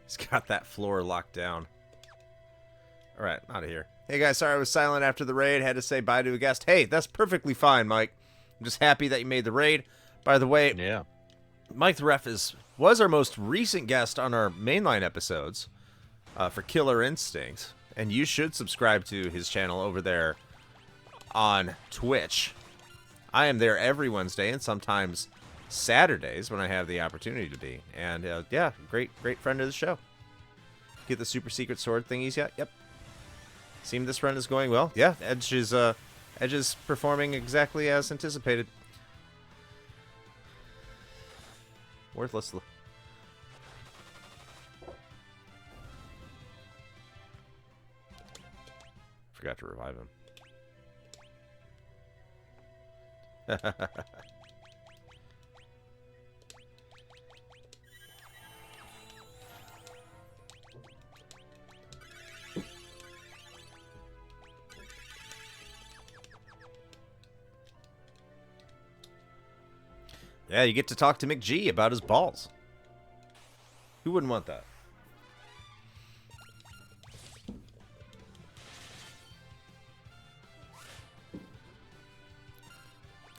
He's got that floor locked down. Alright, out of here. Hey guys, sorry I was silent after the raid. Had to say bye to a guest. Hey, that's perfectly fine, Mike. I'm just happy that you made the raid. By the way, Yeah. Mike the Ref was our most recent guest on our mainline episodes for Killer Instinct. And you should subscribe to his channel over there on Twitch. I am there every Wednesday and sometimes Saturdays when I have the opportunity to be. And yeah, great friend of the show. Get the super secret sword thingies yet? Yep. Seems this run is going well. Yeah, Edge is performing exactly as anticipated. Worthless. Forgot to revive him. Yeah, you get to talk to McG about his balls. Who wouldn't want that?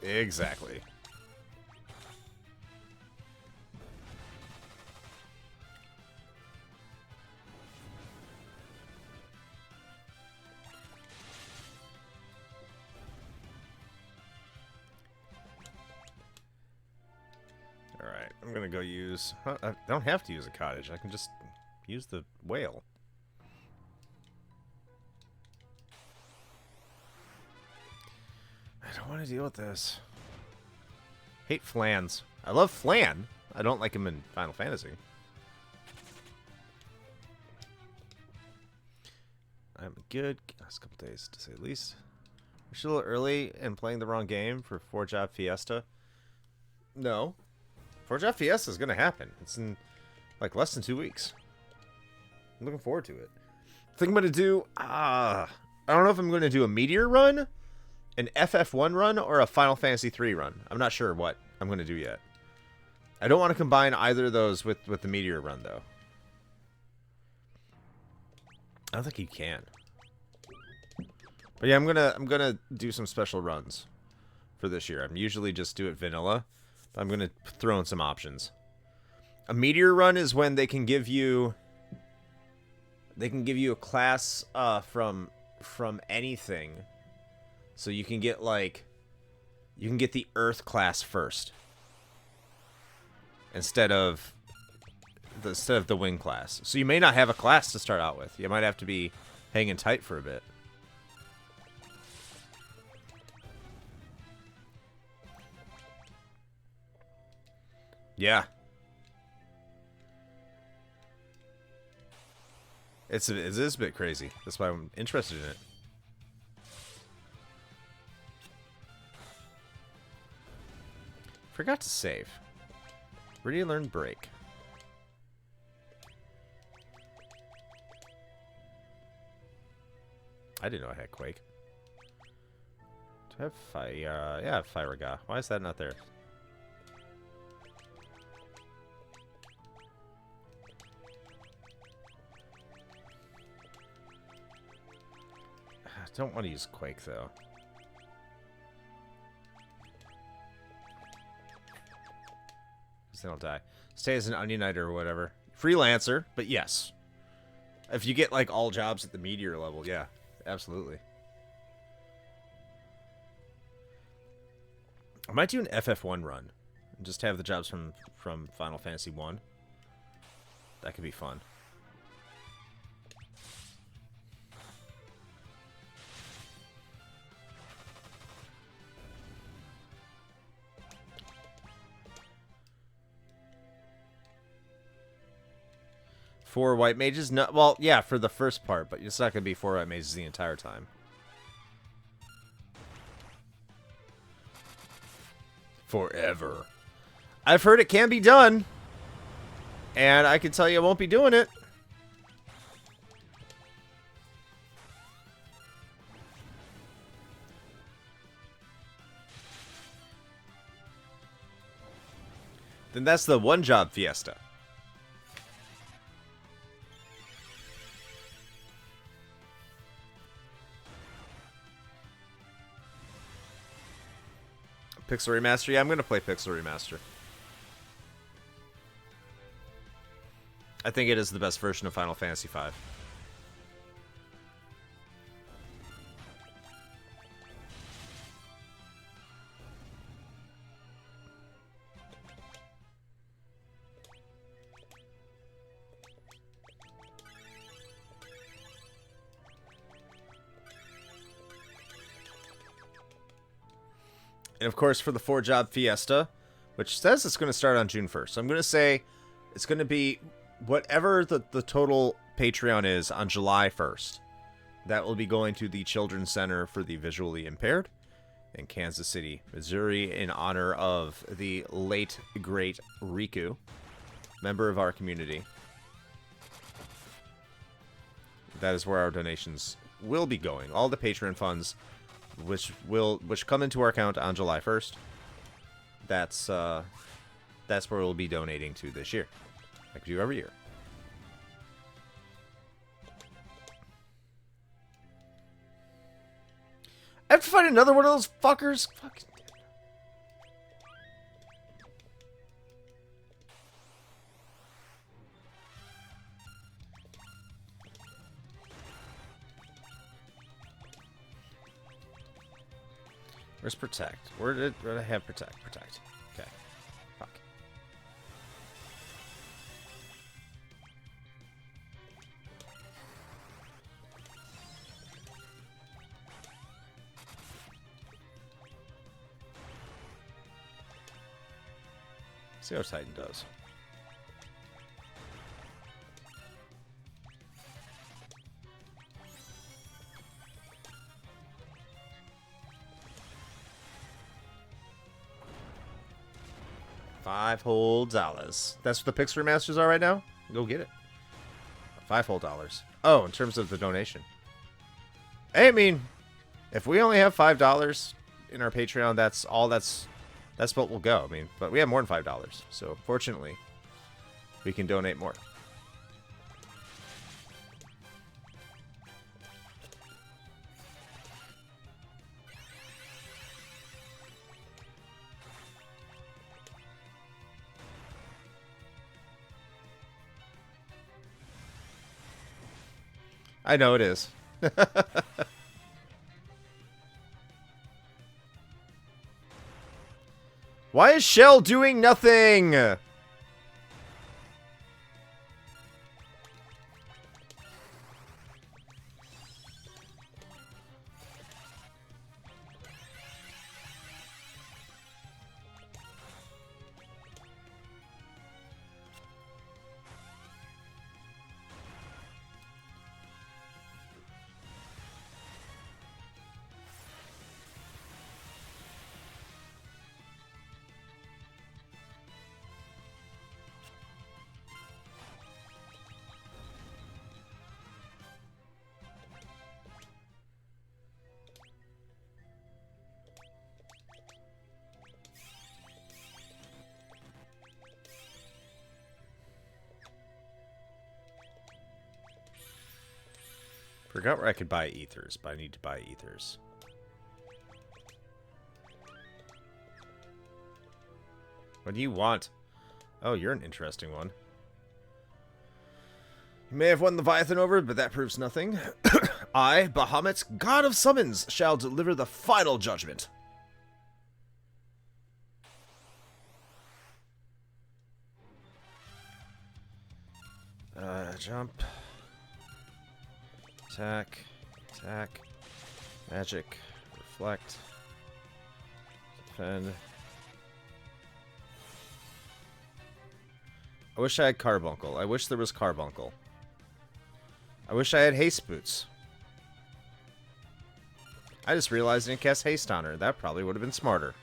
Exactly. I'm gonna go use... I don't have to use a cottage. I can just use the whale. I don't want to deal with this. Hate flans. I love flan. I don't like him in Final Fantasy. I'm good. Last couple days, to say the least. We're still a little early and playing the wrong game for 4-Job Fiesta. No. 4-Job Fiesta is going to happen. It's in, like, less than 2 weeks. I'm looking forward to it. I think I'm going to do... I don't know if I'm going to do a Meteor run, an FF1 run, or a Final Fantasy 3 run. I'm not sure what I'm going to do yet. I don't want to combine either of those with the Meteor run, though. I don't think you can. But yeah, I'm gonna do some special runs for this year. I'm usually just do it vanilla, but I'm gonna throw in some options. A Meteor run is when they can give you a class from anything. So you can get the Earth class first instead of the wing class. So you may not have a class to start out with. You might have to be hanging tight for a bit. Yeah. It is a bit crazy. That's why I'm interested in it. Forgot to save. Where do you learn break? I didn't know I had Quake. Do I have Fire? Yeah, I have Fire Guy. Why is that not there? I don't want to use Quake, though. Because then I'll die. Stay as an Onioniter or whatever. Freelancer, but yes. If you get, like, all jobs at the Meteor level, yeah. Absolutely. I might do an FF1 run. And just have the jobs from Final Fantasy 1. That could be fun. Four white mages? No, well, yeah, for the first part, but it's not going to be 4 white mages the entire time. Forever. I've heard it can be done. And I can tell you I won't be doing it. Then that's the one-job fiesta. Pixel Remaster? Yeah, I'm going to play Pixel Remaster. I think it is the best version of Final Fantasy V. And of course, for the 4-job fiesta, which says it's going to start on June 1st. So I'm going to say it's going to be whatever the total Patreon is on July 1st. That will be going to the Children's Center for the Visually Impaired in Kansas City, Missouri, in honor of the late, great Riku, member of our community. That is where our donations will be going. All the Patreon funds which come into our account on July 1st. That's where we'll be donating to this year, like we do every year. I have to find another one of those fuckers. Fucking. Where's Protect? Where did I have Protect? Protect. Okay. Fuck. See how Titan does. $5 whole. That's what the Pix remasters are right now? Go get it. $5 whole. Oh, in terms of the donation. I mean, if we only have $5 in our Patreon, that's what will go. I mean, but we have more than $5, so fortunately, we can donate more. I know it is. Why is Shell doing nothing? Forgot where I could buy ethers, but I need to buy ethers. What do you want? Oh, you're an interesting one. You may have won Leviathan over, but that proves nothing. I, Bahamut, God of Summons, shall deliver the final judgment. Jump. Attack. Attack. Magic. Reflect. Defend. I wish I had Carbuncle. I wish there was Carbuncle. I wish I had Haste Boots. I just realized I didn't cast Haste on her. That probably would have been smarter.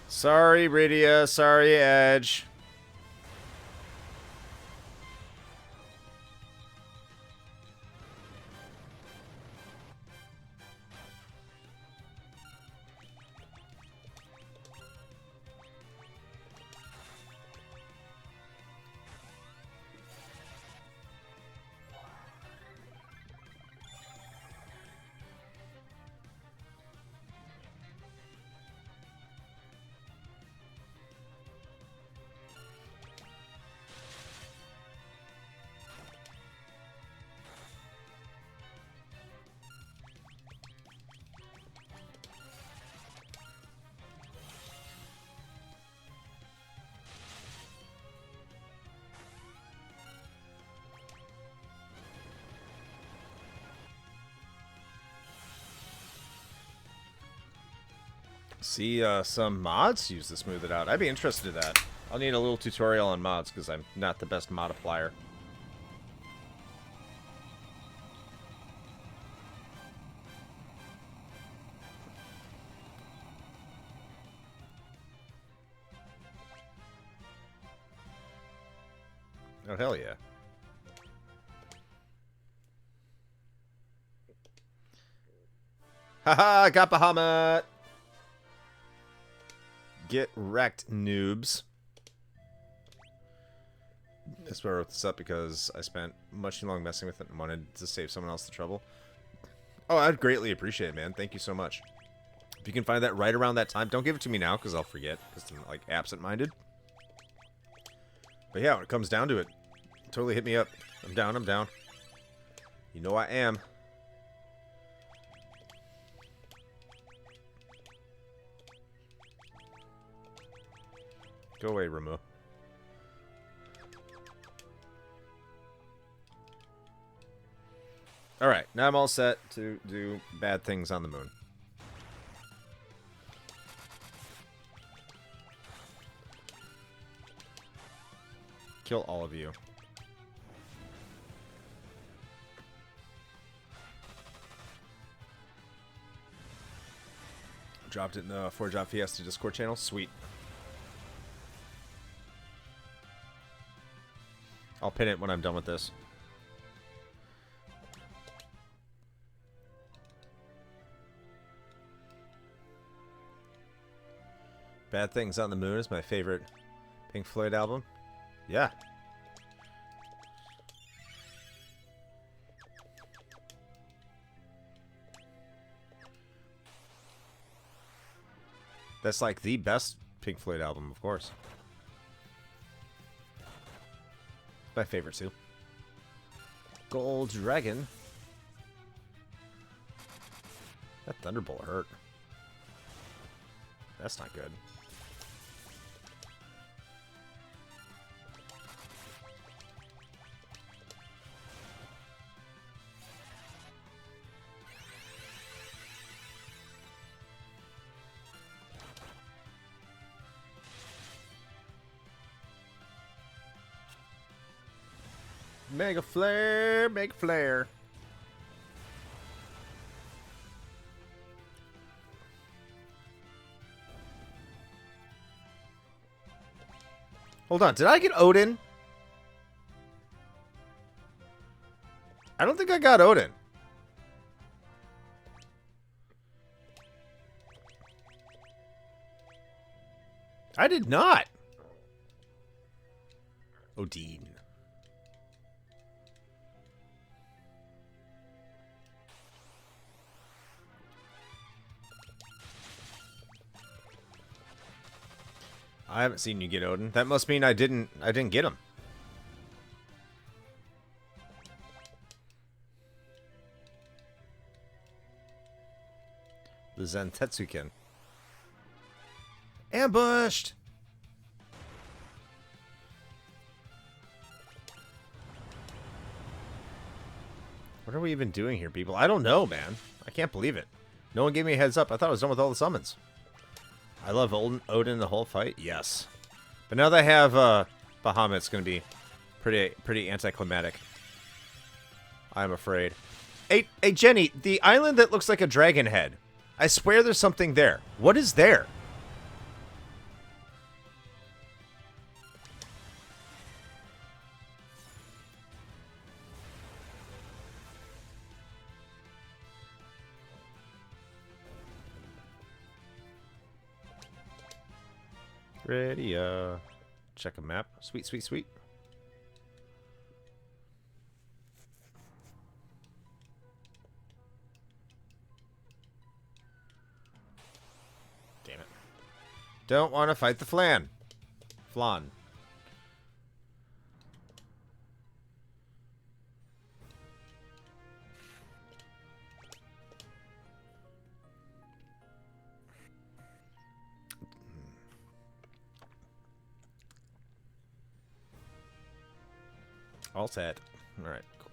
Sorry, Rydia. Sorry, Edge. See some mods use to smooth it out. I'd be interested in that. I'll need a little tutorial on mods because I'm not the best modifier. Oh, hell yeah. Haha, got Bahamut! Get wrecked, noobs. That's why I wrote this up, because I spent much too long messing with it and wanted to save someone else the trouble. Oh, I'd greatly appreciate it, man. Thank you so much. If you can find that right around that time, don't give it to me now, because I'll forget, because I'm, like, absent-minded. But yeah, when it comes down to it, Totally hit me up. I'm down, I'm down. You know I am. Go away, Ramu. Alright, now I'm all set to do bad things on the moon. Kill all of you. Dropped it in the 4-Job Fiesta Discord channel. Sweet. I'll pin it when I'm done with this. Bad Things on the Moon is my favorite Pink Floyd album. Yeah. That's like the best Pink Floyd album, of course. My favorite too. Gold Dragon. That Thunderbolt hurt. That's not good. Mega Flare, Mega Flare. Hold on, did I get Odin? I don't think I got Odin. I did not. Odin. I haven't seen you get Odin. That must mean I didn't get him. The Zentetsuken. Ambushed! What are we even doing here, people? I don't know, man. I can't believe it. No one gave me a heads up. I thought I was done with all the summons. I love Odin the whole fight. Yes. But now that I have Bahamut, it's going to be pretty anticlimactic. I'm afraid. Hey, Jenny, the island that looks like a dragon head. I swear there's something there. What is there? Ready, check a map. Sweet, sweet, sweet. Damn it. Don't want to fight the Flan. Flan. All set. Alright, cool.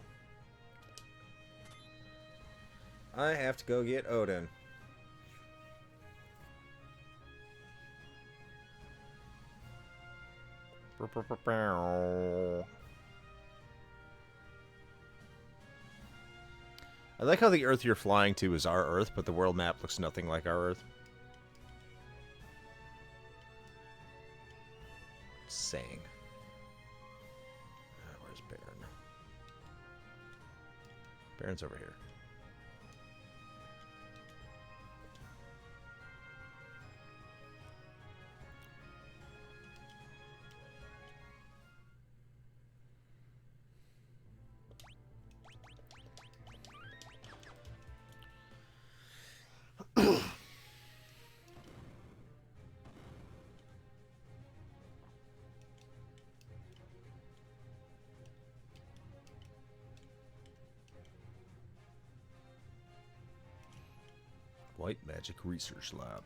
I have to go get Odin. I like how the Earth you're flying to is our Earth, but the world map looks nothing like our Earth. Saying. Where's Baron? Baron's over here. White Magic Research Lab.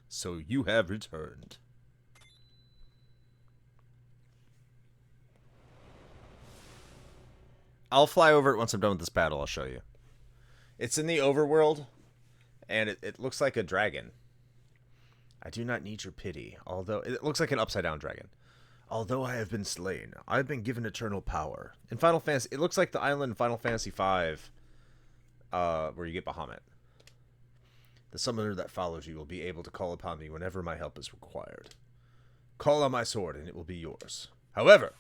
So you have returned. I'll fly over it once I'm done with this battle. I'll show you. It's in the overworld, and it looks like a dragon. I do not need your pity, although it looks like an upside-down dragon. Although I have been slain, I have been given eternal power. In Final Fantasy, it looks like the island in Final Fantasy V, where you get Bahamut. The summoner that follows you will be able to call upon me whenever my help is required. Call on my sword and it will be yours. However,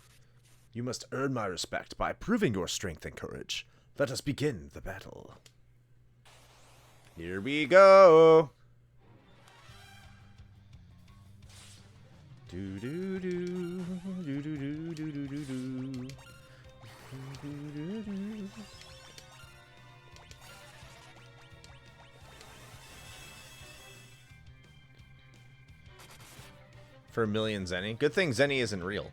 you must earn my respect by proving your strength and courage. Let us begin the battle. Here we go. Do do do do do do do do do do. For a million Zenny. Good thing Zenny isn't real.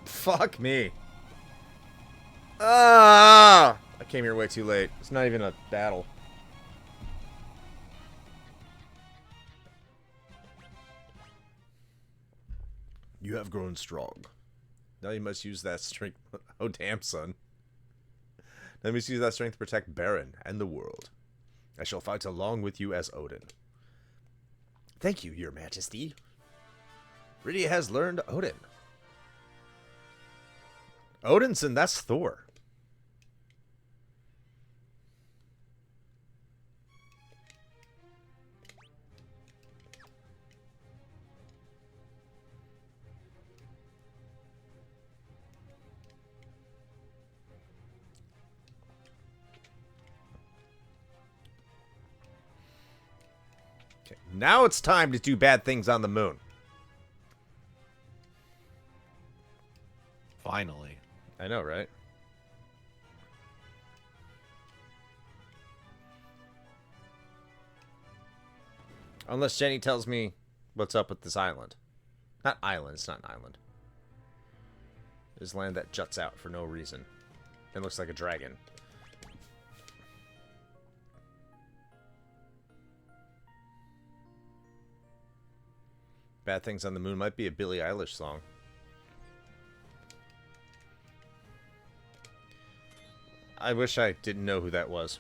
Fuck me. Ah! I came here way too late. It's not even a battle. You have grown strong. Now you must use that strength. Oh, damn, son. Now you must use that strength to protect Baron and the world. I shall fight along with you as Odin. Thank you, Your Majesty. Rydia has learned Odin. Odinson, that's Thor. Okay, now it's time to do bad things on the moon. Finally. I know, right? Unless Jenny tells me what's up with this island. Not island, it's not an island. It's land that juts out for no reason. It looks like a dragon. Bad Things on the Moon might be a Billie Eilish song. I wish I didn't know who that was.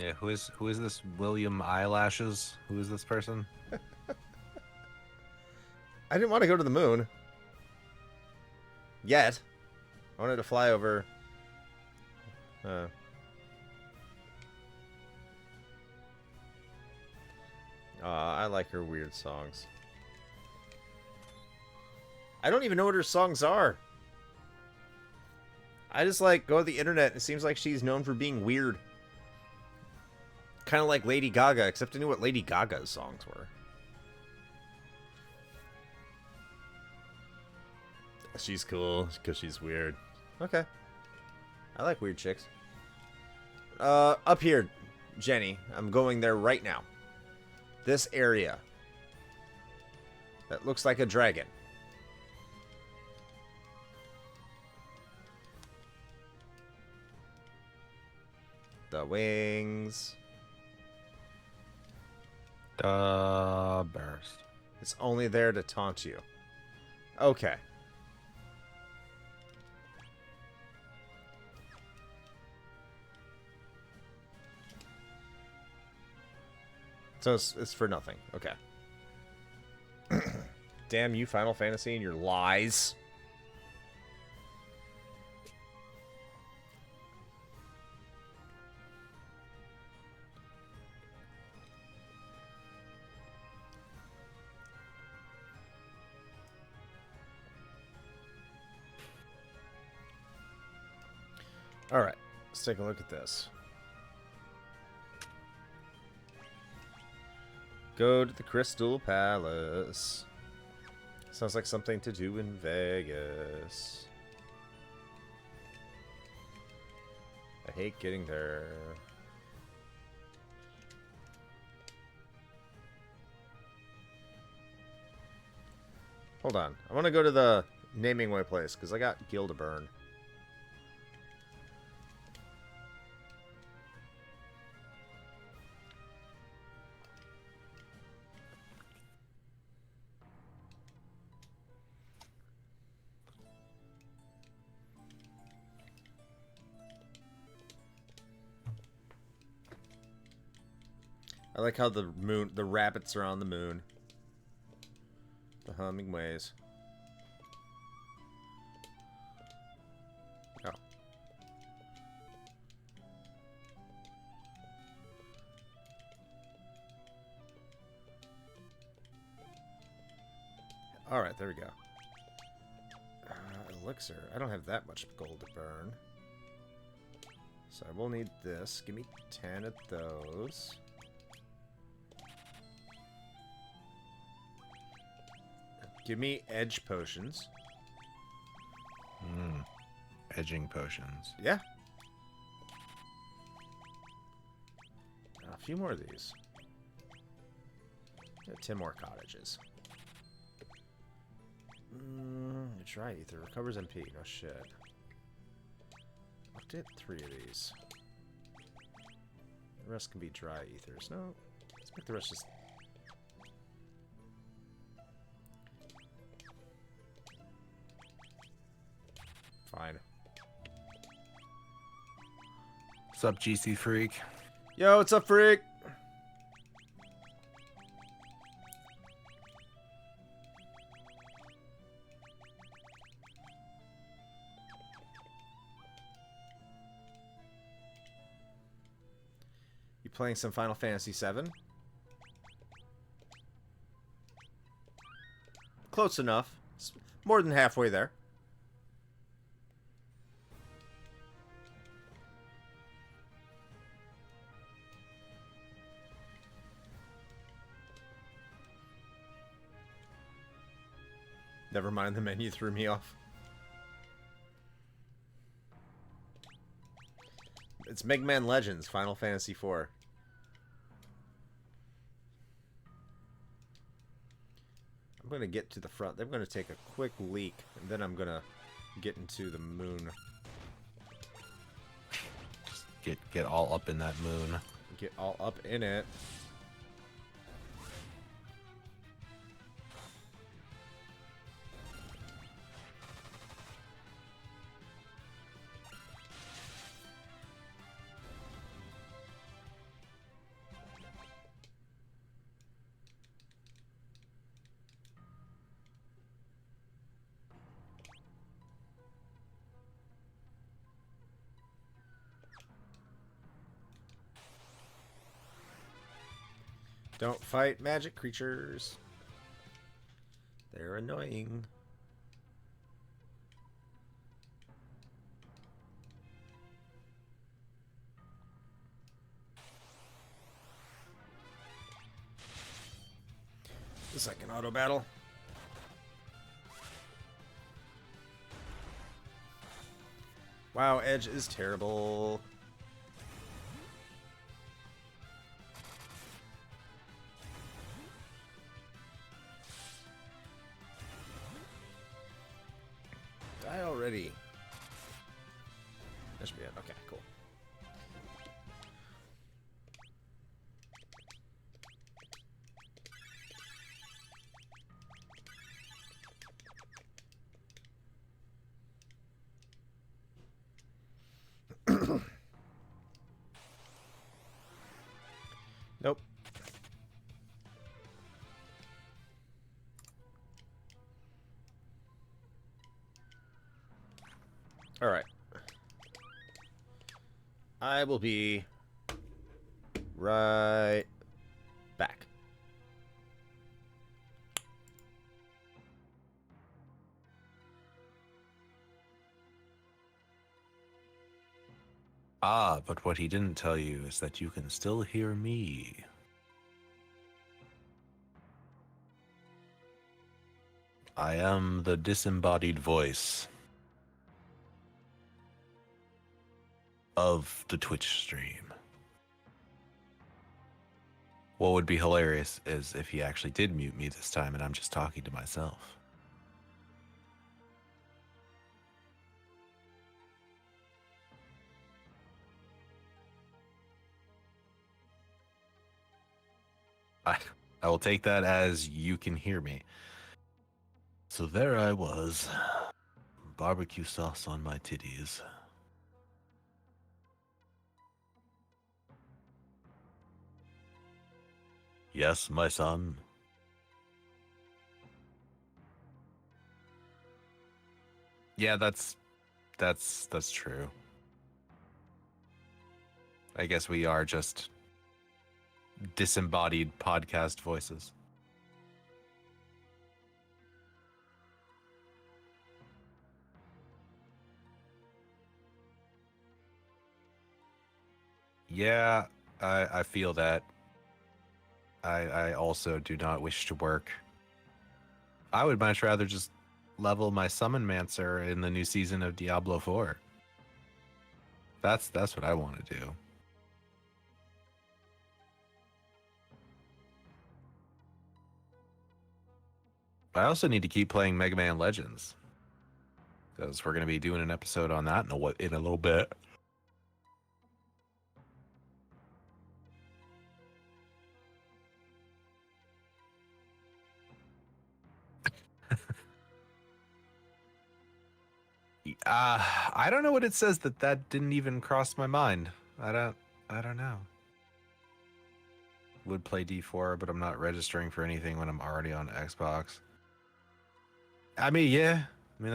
Yeah, who is this William Eyelashes? Who is this person? I didn't want to go to the moon. Yet. I wanted to fly over. I like her weird songs. I don't even know what her songs are. I just like go to the internet. It seems like she's known for being weird. Kind of like Lady Gaga, except I knew what Lady Gaga's songs were. She's cool because she's weird. Okay. I like weird chicks. Up here, Jenny. I'm going there right now. This area. That looks like a dragon. The wings. The burst. It's only there to taunt you. Okay. So it's for nothing. Okay. Damn you, Final Fantasy, and your lies. All right, let's take a look at this. Go to the Crystal Palace. Sounds like something to do in Vegas. I hate getting there. Hold on. I want to go to the naming way place because I got Gil to burn. I like how the rabbits are on the moon. The humming ways. Oh. Alright, there we go. Elixir. I don't have that much gold to burn. So I will need this. Give me 10 of those. Give me edge potions. Edging potions. Yeah. A few more of these. 10 more cottages. Dry ether. Recovers MP. No shit. I'll get 3 of these. The rest can be dry ethers. No. Let's make the rest just... Fine. What's up, GC Freak? Yo, what's up, freak? You playing some Final Fantasy VII? Close enough. It's more than halfway there. Never mind, the menu threw me off. It's Mega Man Legends, Final Fantasy IV. I'm going to get to the front. I'm going to take a quick leak, and then I'm going to get into the moon. Just get all up in that moon. Get all up in it. Don't fight magic creatures. They're annoying. The second auto battle. Wow, Edge is terrible. Die already. That should be it. Okay, cool. Nope. All right. I will be right back. Ah, but what he didn't tell you is that you can still hear me. I am the disembodied voice of the Twitch stream. What would be hilarious is if he actually did mute me this time and I'm just talking to myself. I will take that as you can hear me. So there I was, barbecue sauce on my titties. Yes, my son. Yeah, that's true. I guess we are just disembodied podcast voices. Yeah, I feel that. I also do not wish to work. I would much rather just level my Summon Mancer in the new season of Diablo 4. That's what I want to do. I also need to keep playing Mega Man Legends, because we're going to be doing an episode on that in a little bit. I don't know what it says that didn't even cross my mind. I don't know. Would play D4, but I'm not registering for anything when I'm already on Xbox. I mean, yeah. I mean,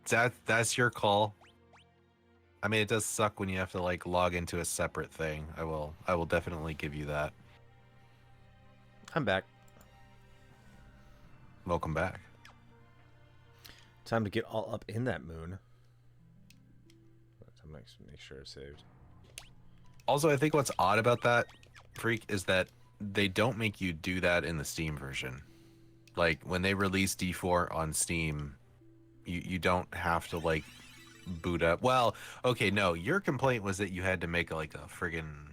that's your call. I mean, it does suck when you have to like log into a separate thing. I will definitely give you that. I'm back. Welcome back. Time to get all up in that moon. Make sure it's saved. Also, I think what's odd about that, Freak, is that they don't make you do that in the Steam version. Like, when they release D4 on Steam, you don't have to, like, boot up. Well, okay, no, your complaint was that you had to make, like, a friggin'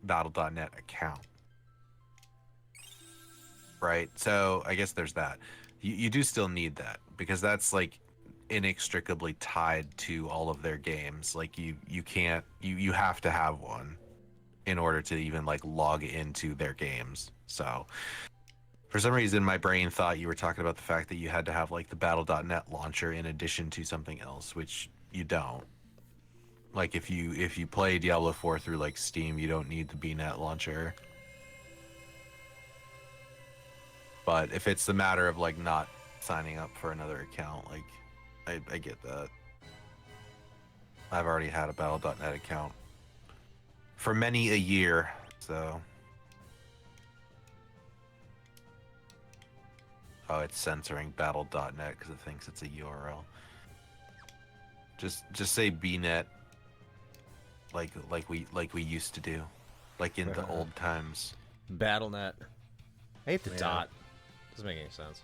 Battle.net account. Right? So, I guess there's that. You do still need that, because that's, like, inextricably tied to all of their games. Like, you can't... You have to have one in order to even, like, log into their games. So... For some reason, my brain thought you were talking about the fact that you had to have, like, the Battle.net launcher in addition to something else, which you don't. Like, if you play Diablo 4 through, like, Steam, you don't need the BNet launcher. But if it's the matter of, like, not signing up for another account, like, I get that. I've already had a Battle.net account for many a year, so... Oh, it's censoring Battle.net because it thinks it's a URL. Just say BNet, like we used to do, like in the old times. BattleNet. I hate the Yeah. dot. Doesn't make any sense.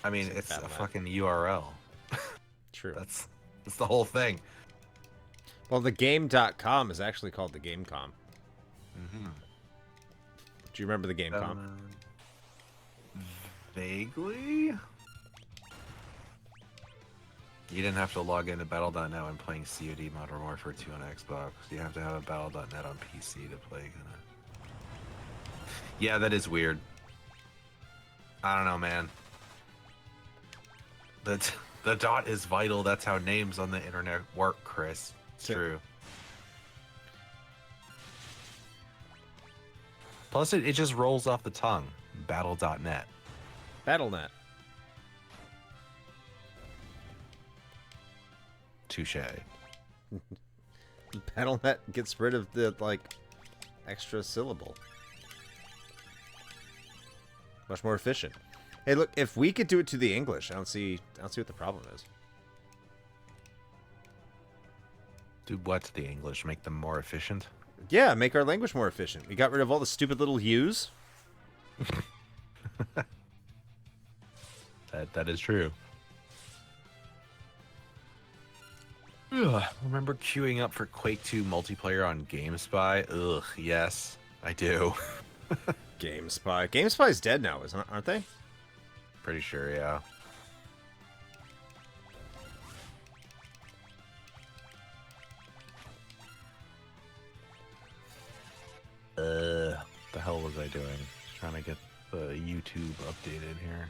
I mean, It's it's a Battle.net. fucking URL. True. That's the whole thing. Well, the game.com is actually called the GameCom. Mm-hmm. Do you remember the GameCom? Vaguely. You didn't have to log into Battle.net when playing COD Modern Warfare 2 on Xbox. You have to have a Battle.net on PC to play. Yeah, that is weird. I don't know, man. The dot is vital. That's how names on the internet work, Chris. It's true. Plus, it just rolls off the tongue. Battle.net. BattleNet. Touche. BattleNet gets rid of the, like, extra syllable. Much more efficient. Hey, look, if we could do it to the English, I don't see what the problem is. Do what to the English? Make them more efficient? Yeah, make our language more efficient. We got rid of all the stupid little U's. That is true. Ugh, remember queuing up for Quake 2 multiplayer on GameSpy? Ugh, yes, I do. GameSpy. GameSpy's dead now, aren't they? Pretty sure, yeah. The hell was I doing? Just trying to get the YouTube updated here.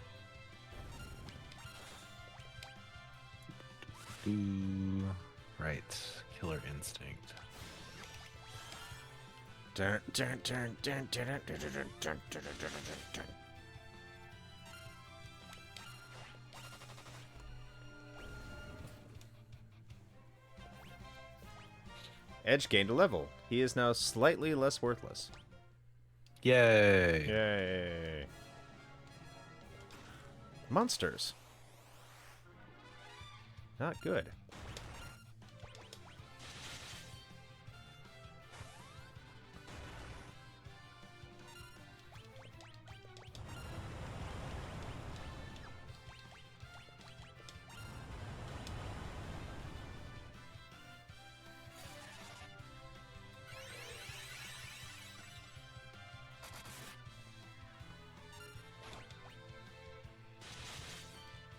Right, Killer Instinct. Dun, dun, dun, dun, dun, dun, dun, dun, dun, dun, dun. Edge gained a level. He is now slightly less worthless. Yay! Yay. Monsters. Not good.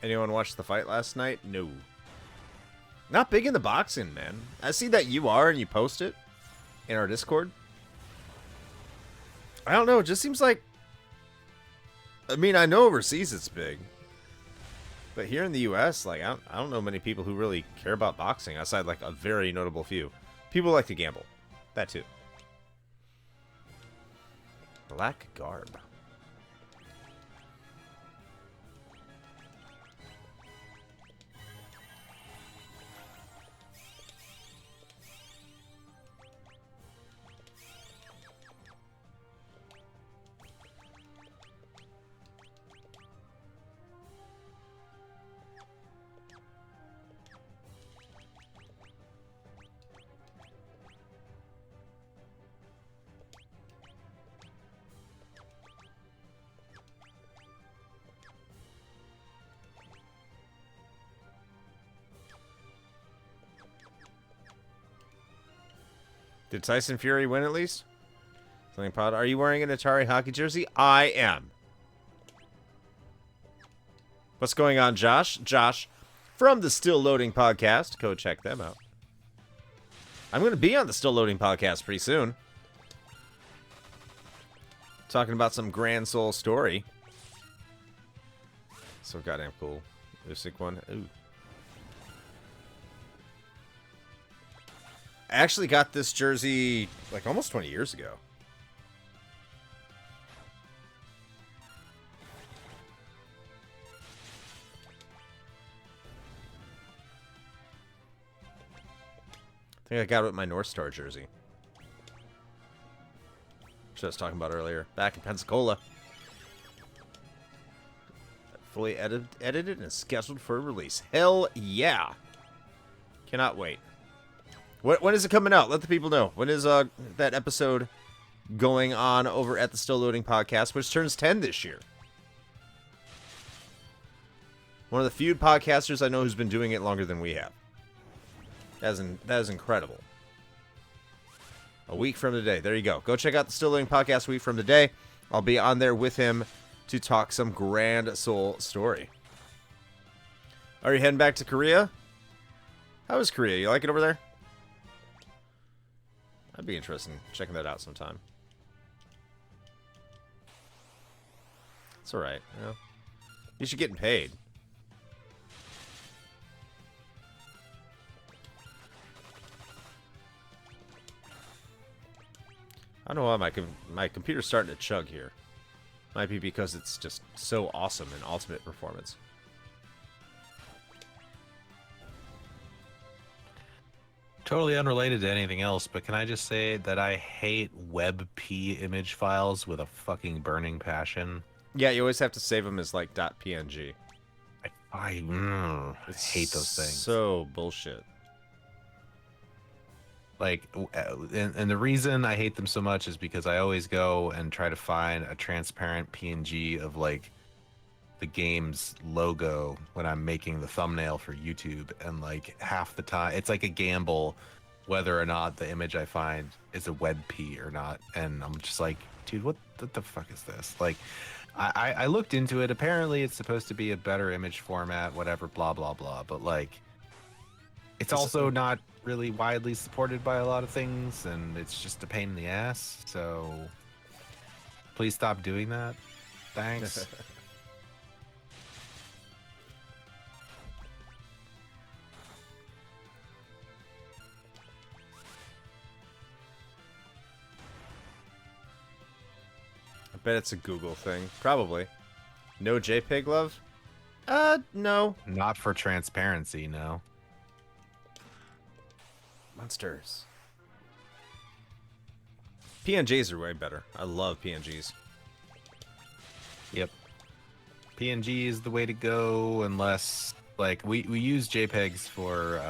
Anyone watch the fight last night? No. Not big in the boxing, man. I see that you are and you post it in our Discord. I don't know. It just seems like... I mean, I know overseas it's big. But here in the U.S., like, I don't know many people who really care about boxing outside, like, a very notable few. People like to gamble. That, too. Black garb. Did Tyson Fury win at least? Something pod. Are you wearing an Atari hockey jersey? I am. What's going on, Josh? Josh from the Still Loading podcast. Go check them out. I'm going to be on the Still Loading podcast pretty soon. Talking about some Grand Soul story. So goddamn cool. Usyk one. Ooh. I actually got this jersey like almost 20 years ago. I think I got it with my North Star jersey. Which I was talking about earlier. Back in Pensacola. Fully edited and scheduled for release. Hell yeah. Cannot wait. When is it coming out? Let the people know. When is that episode going on over at the Still Loading podcast, which turns 10 this year? One of the few podcasters I know who's been doing it longer than we have. That is incredible. A week from today. There you go. Go check out the Still Loading podcast a week from today. I'll be on there with him to talk some Grand Soul story. Are you heading back to Korea? How is Korea? You like it over there? That'd be interesting, checking that out sometime. It's alright, you know. You should get paid. I don't know why my computer's starting to chug here. Might be because it's just so awesome in ultimate performance. Totally unrelated to anything else, but can I just say that I hate WebP image files with a fucking burning passion? Yeah, you always have to save them as like .png. I hate those things. So bullshit. Like, and the reason I hate them so much is because I always go and try to find a transparent PNG of like the game's logo when I'm making the thumbnail for YouTube, and like half the time it's like a gamble whether or not the image I find is a WebP or not, and I'm just like, dude, what the fuck is this? Like, I looked into it. Apparently, it's supposed to be a better image format, whatever, blah blah blah. But like, it's also not really widely supported by a lot of things, and it's just a pain in the ass. So please stop doing that. Thanks. I bet it's a Google thing. Probably. No JPEG love? No. Not for transparency, no. Monsters. PNGs are way better. I love PNGs. Yep. PNG is the way to go, unless like we use JPEGs for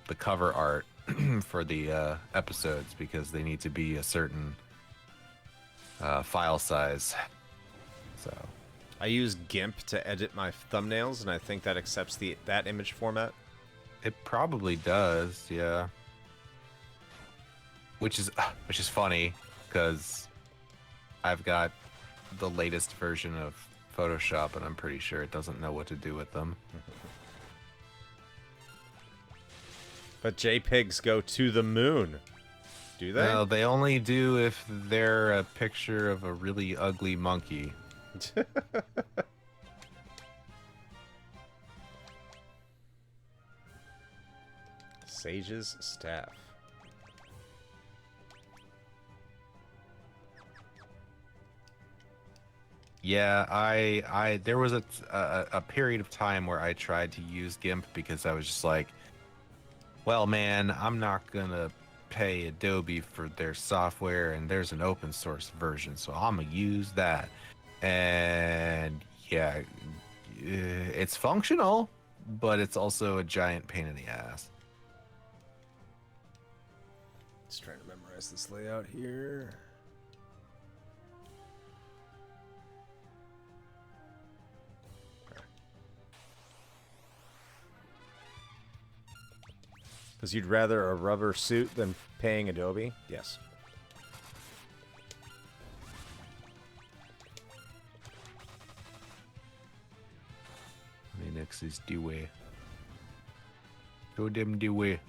the cover art for the episodes because they need to be a certain file size. So I use GIMP to edit my thumbnails, and I think that accepts that image format. it probably does, yeah. Which is funny because I've got the latest version of Photoshop, and I'm pretty sure it doesn't know what to do with them. But JPEGs go to the moon. Do they? No, they only do if they're a picture of a really ugly monkey. Sage's staff. Yeah, I there was a period of time where I tried to use GIMP because I was just like, well, man, I'm not gonna pay Adobe for their software, and there's an open source version, so I'm gonna use that. And yeah, it's functional, but it's also a giant pain in the ass. Just trying to memorize this layout here. Because you'd rather a rubber suit than paying Adobe? Yes. Linux is the way. Show them the way.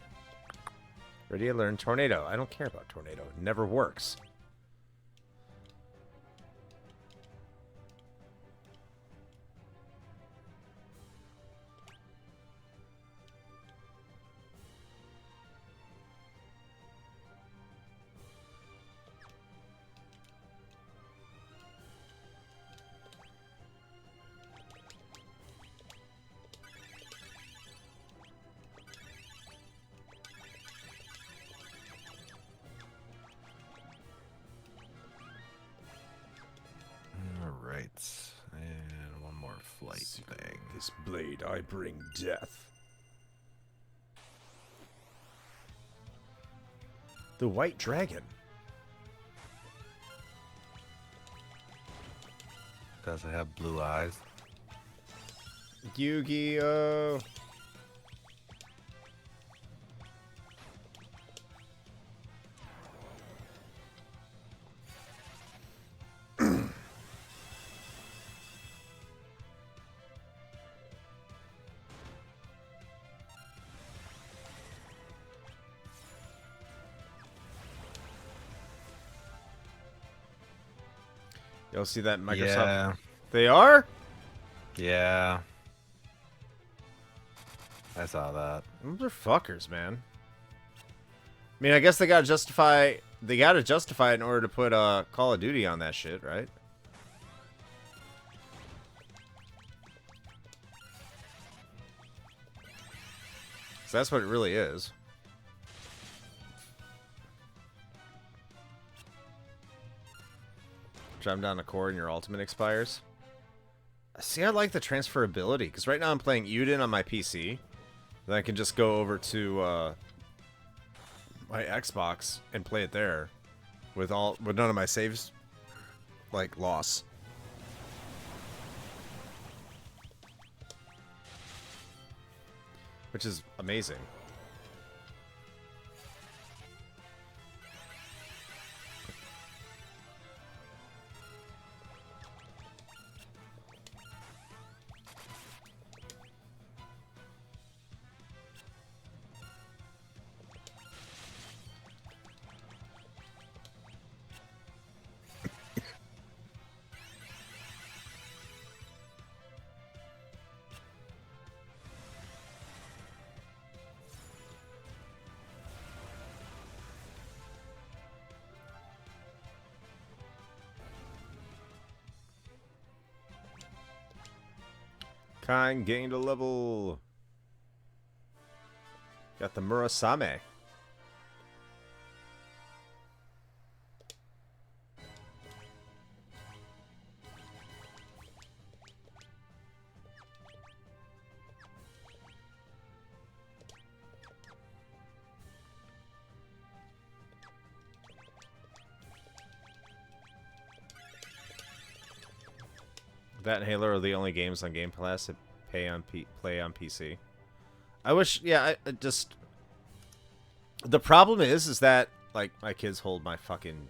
Ready to learn Tornado. I don't care about Tornado. It never works. Alright. And one more flight thing. This blade I bring death. The White Dragon. Does it have blue eyes? Yu-Gi-Oh! You'll see that Microsoft. Yeah. They are? Yeah. I saw that. Those are fuckers, man. I mean, I guess they gotta justify. They gotta justify it in order to put Call of Duty on that shit, right? So that's what it really is. Drive down a core and your ultimate expires. See, I like the transferability, because right now I'm playing Uden on my PC. Then I can just go over to my Xbox and play it there with none of my saves like loss. Which is amazing. Kine gained a level. Got the Murasame. That and Halo are the only games on Game Pass that play on PC. I wish, yeah, I just... The problem is that, like, my kids hold my fucking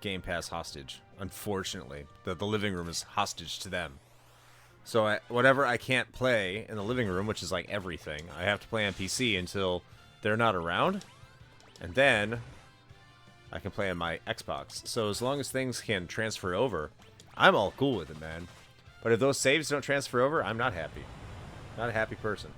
Game Pass hostage. Unfortunately. The living room is hostage to them. So whatever I can't play in the living room, which is like everything, I have to play on PC until they're not around. And then I can play on my Xbox. So as long as things can transfer over, I'm all cool with it, man. But if those saves don't transfer over, I'm not happy. Not a happy person.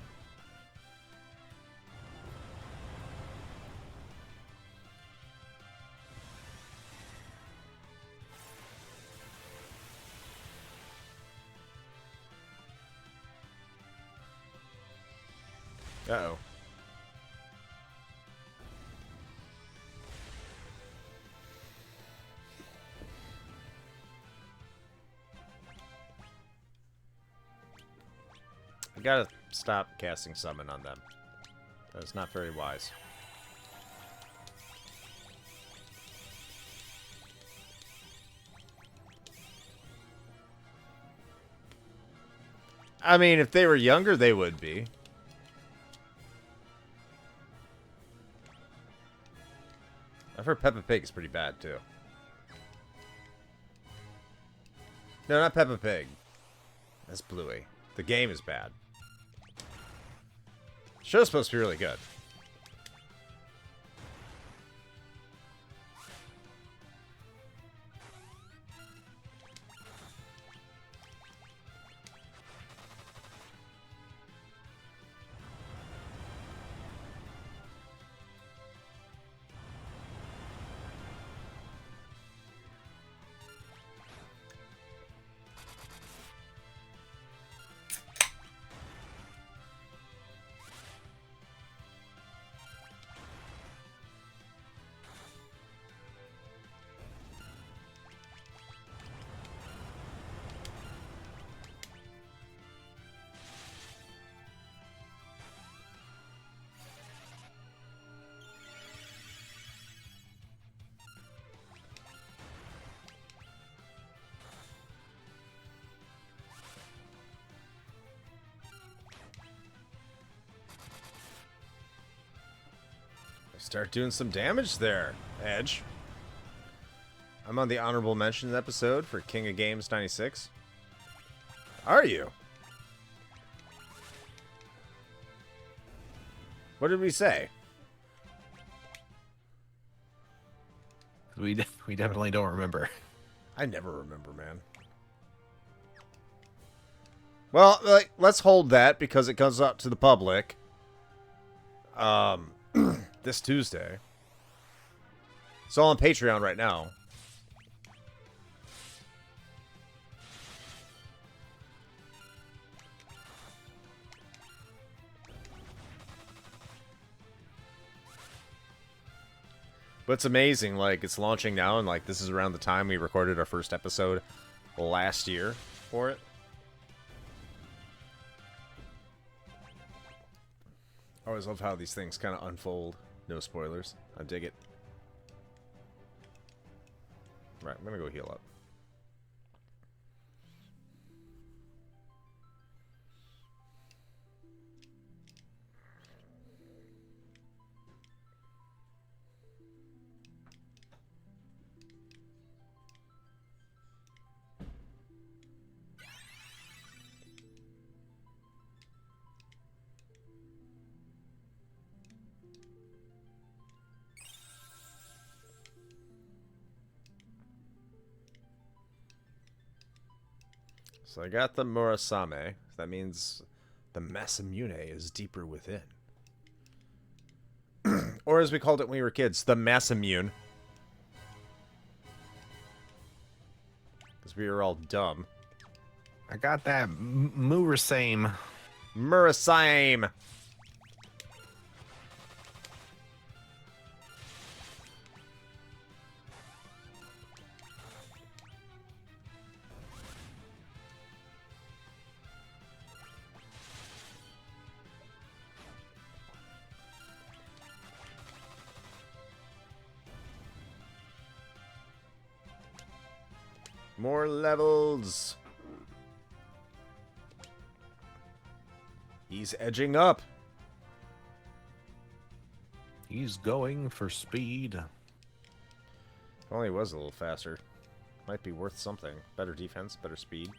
Uh-oh. I gotta stop casting summon on them. That's not very wise. I mean, if they were younger, they would be. I've heard Peppa Pig is pretty bad, too. No, not Peppa Pig. That's Bluey. The game is bad. Show's supposed to be really good. Start doing some damage there, Edge. I'm on the honorable mentions episode for King of Games 96. Are you? What did we say? We definitely don't remember. I never remember, man. Well, like, let's hold that because it comes out to the public. This Tuesday. It's all on Patreon right now. But it's amazing, like, it's launching now, and, like, this is around the time we recorded our first episode last year for it. I always love how these things kind of unfold. No spoilers. I dig it. Right, I'm gonna go heal up. So I got the Murasame. That means the Masamune is deeper within. Or as we called it when we were kids, the Masamune. Because we were all dumb. I got that Murasame. Murasame! More levels. He's edging up. He's going for speed. If only he was a little faster. Might be worth something. Better defense, better speed.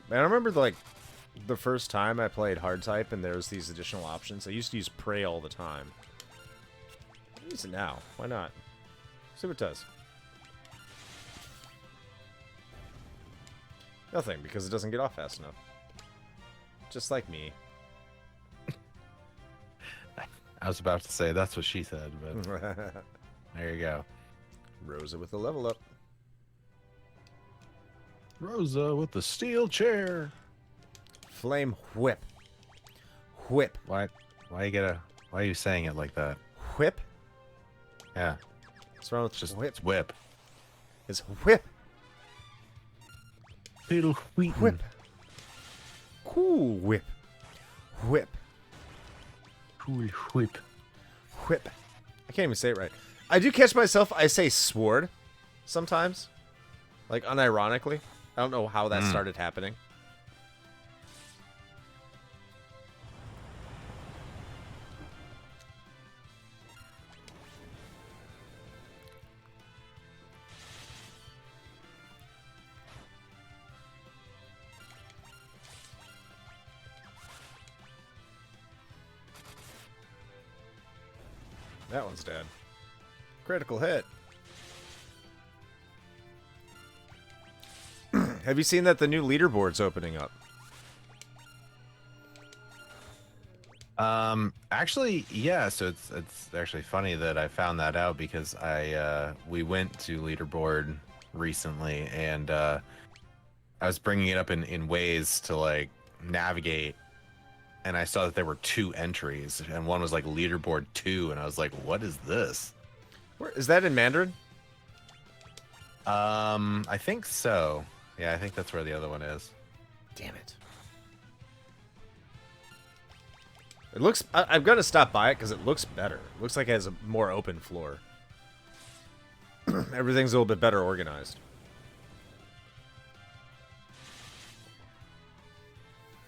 Man, I remember like the first time I played hard type and there was these additional options. I used to use Prey all the time. I'll use it now. Why not? See what it does. Nothing, because it doesn't get off fast enough. Just like me. I was about to say that's what she said, but there you go. Rosa with the level up. Rosa with the steel chair. Flame whip. Whip. Why are you saying it like that? Whip? Yeah. What's wrong with Just whip? it's whip. It's whip. Little Whip. Cool whip. Whip. Cool whip. Whip. I can't even say it right. I do catch myself. I say sword sometimes. Like unironically. I don't know how that started happening. That one's dead. Critical hit. Have you seen that the new leaderboard's opening up? Actually, yeah. So it's actually funny that I found that out because we went to leaderboard recently and I was bringing it up in ways to like navigate, and I saw that there were 2 entries and one was like leaderboard 2, and I was like, what is this? Where is that in Mandarin? I think so. Yeah, I think that's where the other one is. Damn it. It looks... I'm going to stop by it because it looks better. It looks like it has a more open floor. Everything's a little bit better organized.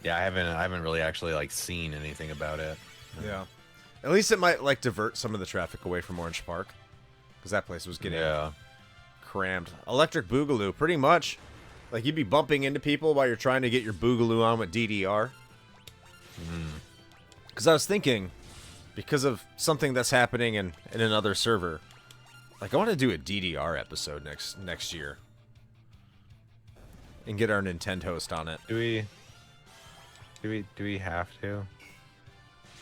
Yeah, I haven't really actually like seen anything about it. Yeah. At least it might like divert some of the traffic away from Orange Park. Because that place was getting crammed. Electric Boogaloo, pretty much. Like you'd be bumping into people while you're trying to get your Boogaloo on with DDR. Because I was thinking, because of something that's happening in another server, like I want to do a DDR episode next year. And get our Nintendo host on it. Do we have to?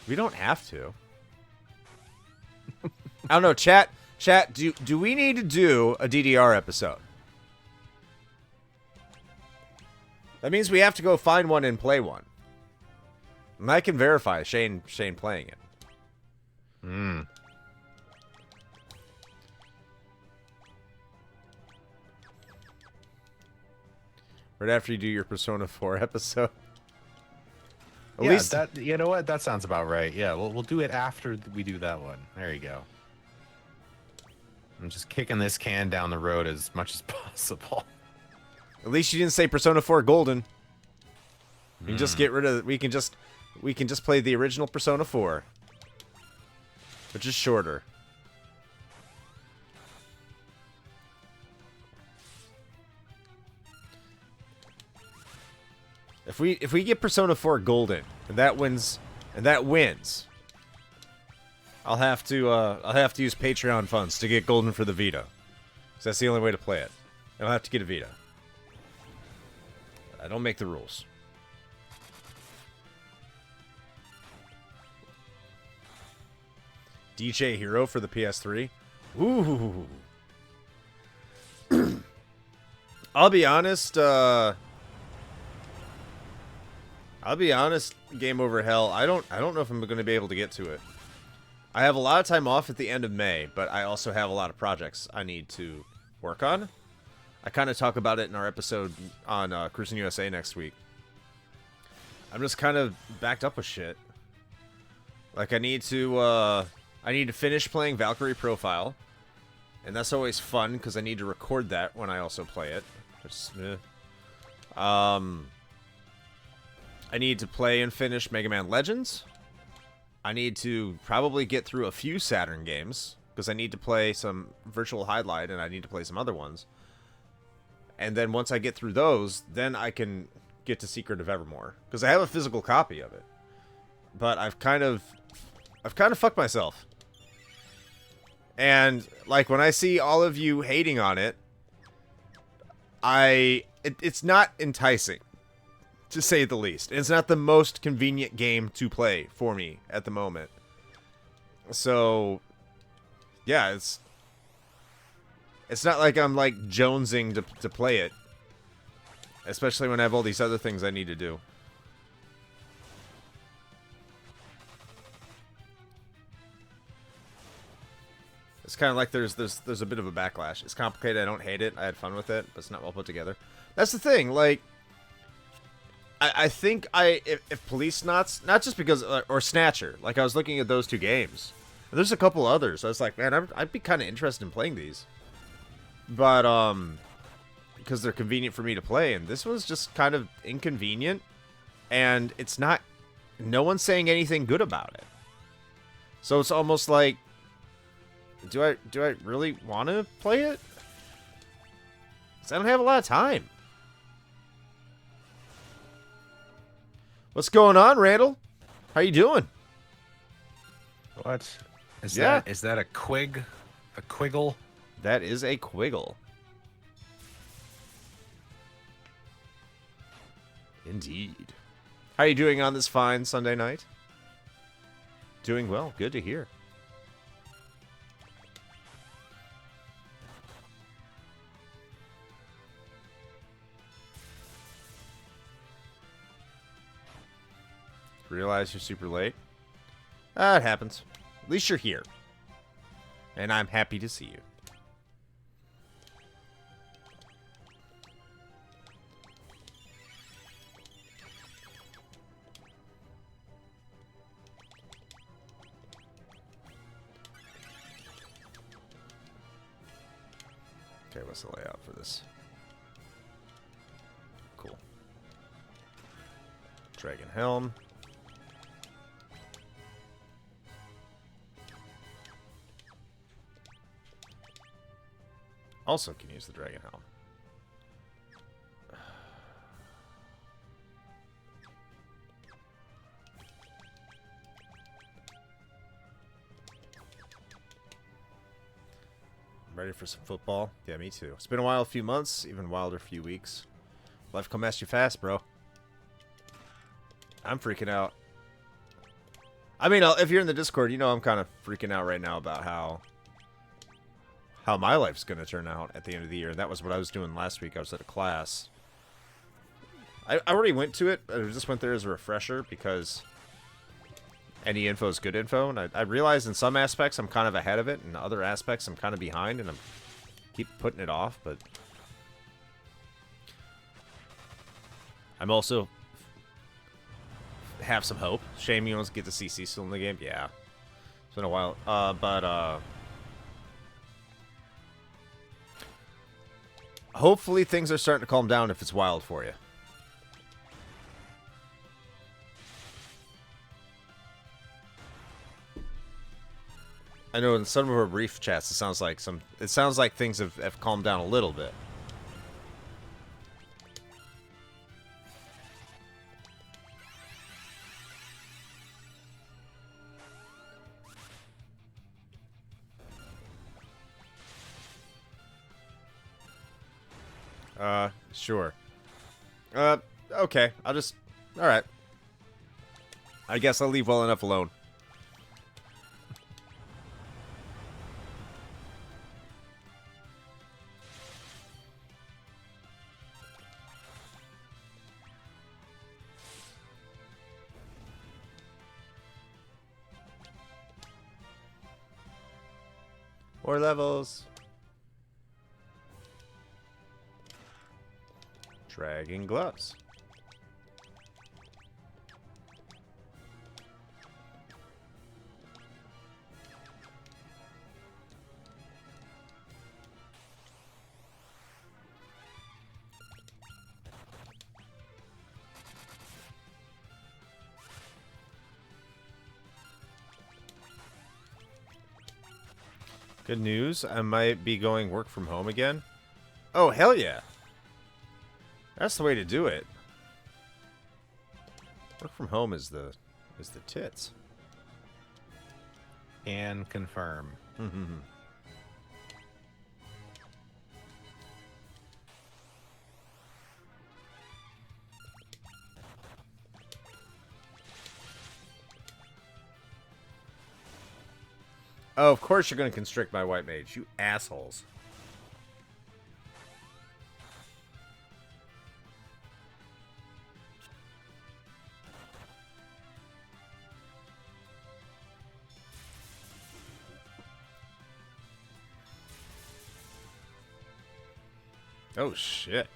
We don't have to. I don't know, chat Chat, do we need to do a DDR episode? That means we have to go find one and play one. And I can verify Shane playing it. Hmm. Right after you do your Persona 4 episode. At Yeah, least that, you know what? That sounds about right. Yeah, we'll do it after we do that one. There you go. I'm just kicking this can down the road as much as possible. At least you didn't say Persona 4 Golden. We can just get rid of. We can just play the original Persona 4, which is shorter. If we get Persona 4 Golden and that wins, I'll have to use Patreon funds to get Golden for the Vita, 'cause that's the only way to play it. And I'll have to get a Vita. I don't make the rules. DJ Hero for the PS3. Ooh. I'll be honest, Game Over Hell, I don't know if I'm going to be able to get to it. I have a lot of time off at the end of May, but I also have a lot of projects I need to work on. I kind of talk about it in our episode on Cruising USA next week. I'm just kind of backed up with shit. Like, I need to finish playing Valkyrie Profile. And that's always fun, because I need to record that when I also play it. I need to play and finish Mega Man Legends. I need to probably get through a few Saturn games, because I need to play some Virtual Highlight, and I need to play some other ones. And then once I get through those, then I can get to Secret of Evermore, because I have a physical copy of it. But I've kind of fucked myself. And like when I see all of you hating on it, it's not enticing, to say the least. It's not the most convenient game to play for me at the moment. So yeah, it's not like I'm like jonesing to play it, especially when I have all these other things I need to do. It's kind of like there's a bit of a backlash. It's complicated. I don't hate it. I had fun with it, but it's not well put together. That's the thing. Like, I think if Police Knots, not just because, or Snatcher, like I was looking at those two games. And there's a couple others. I was like, man, I'd be kind of interested in playing these. But, because they're convenient for me to play. And this was just kind of inconvenient. And it's not, no one's saying anything good about it. So it's almost like, do I really want to play it? 'Cause I don't have a lot of time. What's going on, Randall? How you doing? What? Is Yeah. that a quig? A quiggle? That is a quiggle. Indeed. How are you doing on this fine Sunday night? Doing well. Good to hear. Realize you're super late. It happens. At least you're here. And I'm happy to see you. Okay, what's the layout for this? Cool. Dragon Helm. Also can use the Dragon Helm. I'm ready for some football. Yeah, me too. It's been a while, a few months, even wilder few weeks. Life come at you fast, bro. I'm freaking out. I mean, if you're in the Discord, you know I'm kind of freaking out right now about how how my life's going to turn out at the end of the year. That was what I was doing last week. I was at a class. I already went to it. I just went there as a refresher because any info is good info. And I realize in some aspects I'm kind of ahead of it. In other aspects I'm kind of behind and I'm keep putting it off. But I'm also have some hope. Shame you don't get to see Cecil in the game. Yeah. It's been a while. Hopefully things are starting to calm down if it's wild for you. I know in some of our brief chats it sounds like things have calmed down a little bit. Sure. Okay. Alright. I guess I'll leave well enough alone. More levels. Dragon gloves. Good news, I might be going work from home again. Oh, hell yeah. That's the way to do it. Work from home is the tits. Can confirm. Oh, of course you're going to constrict my white mage, you assholes. Oh, shit.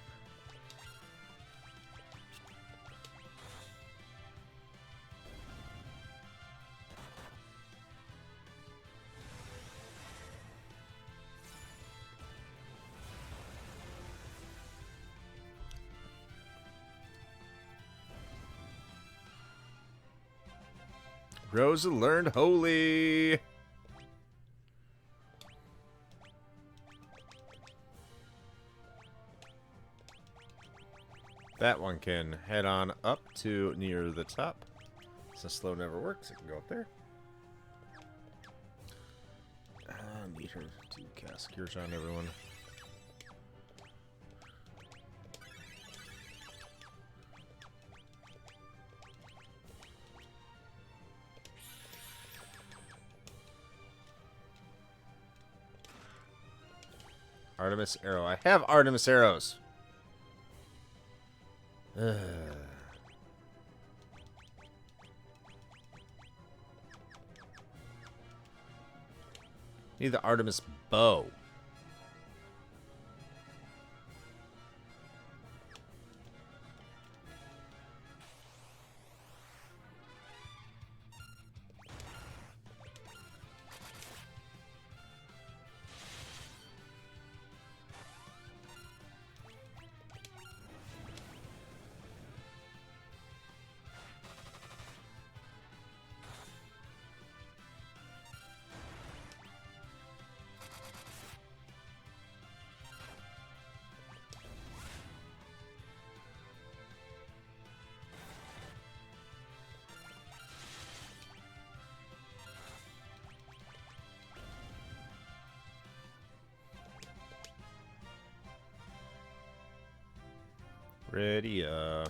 Rosa learned holy. That one can head on up to near the top. Since slow never works, it can go up there. I need her to cast Cures on everyone. Artemis arrow. I have Artemis arrows. Need the Artemis bow. Ready up.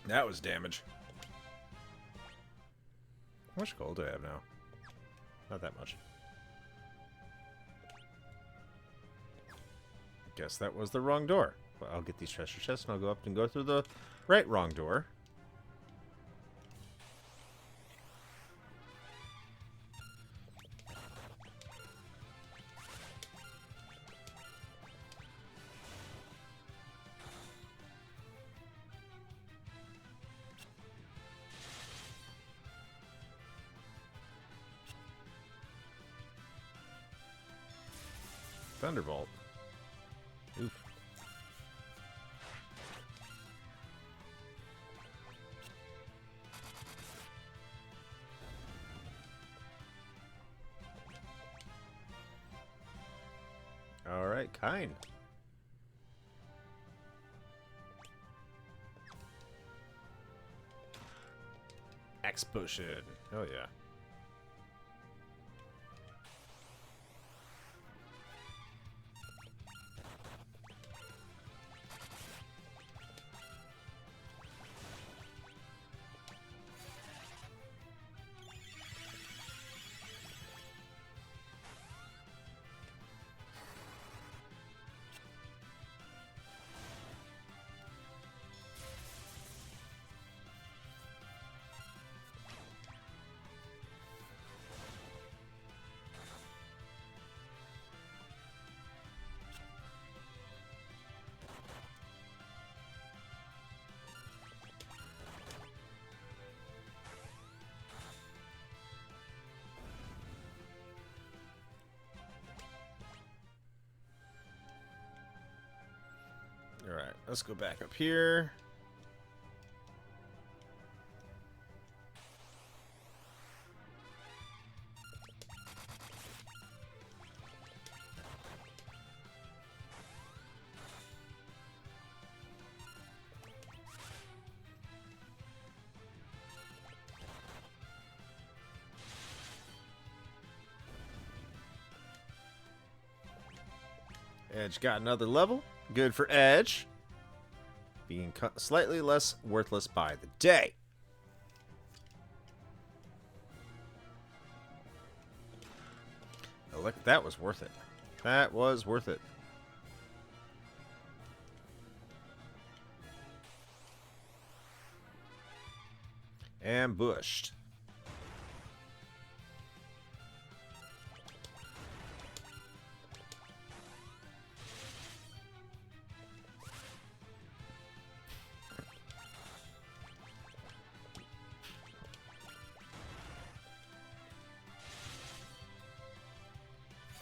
That was damage. How much gold do I have now? Not that much. Guess that was the wrong door. Well, I'll get these treasure chests and I'll go up and go through the wrong door. Thunderbolt. Oof. All right, kind. Axe potion. Oh yeah. Alright, let's go back up here. Edge got another level. Good for Edge. Being slightly less worthless by the day. Oh, look, that was worth it. That was worth it. Ambushed.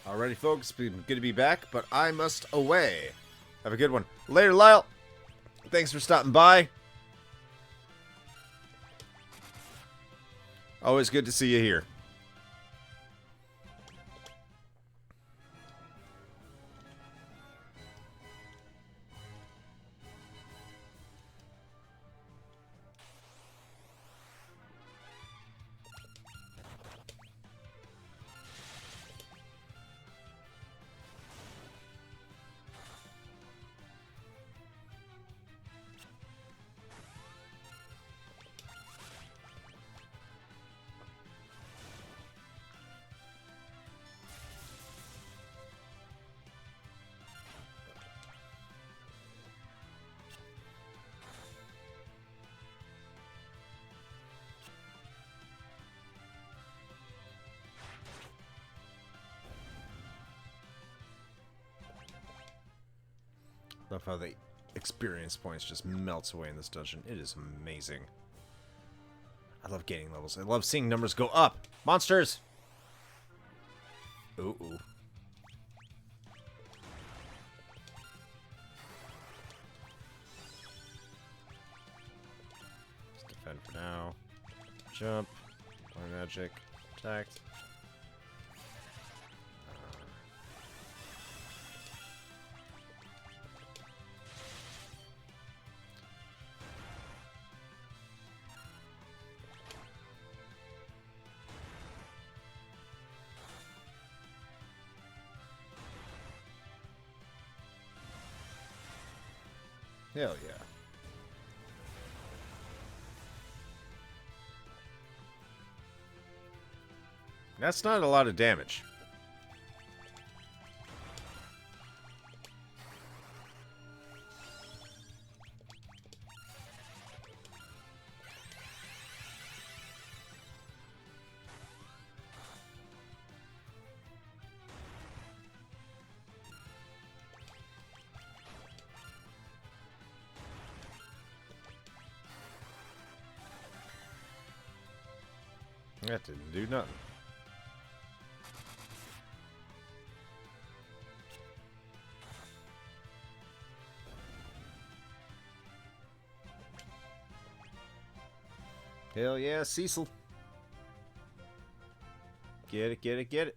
Alrighty, folks, been good to be back, but I must away. Have a good one. Later, Lyle. Thanks for stopping by. Always good to see you here. Love how the experience points just melts away in this dungeon. It is amazing. I love gaining levels. I love seeing numbers go up. Monsters! Ooh, ooh. Let's defend for now. Jump. Fire magic. Attack. Hell yeah. That's not a lot of damage. That didn't do nothing. Hell yeah, Cecil. Get it, get it, get it.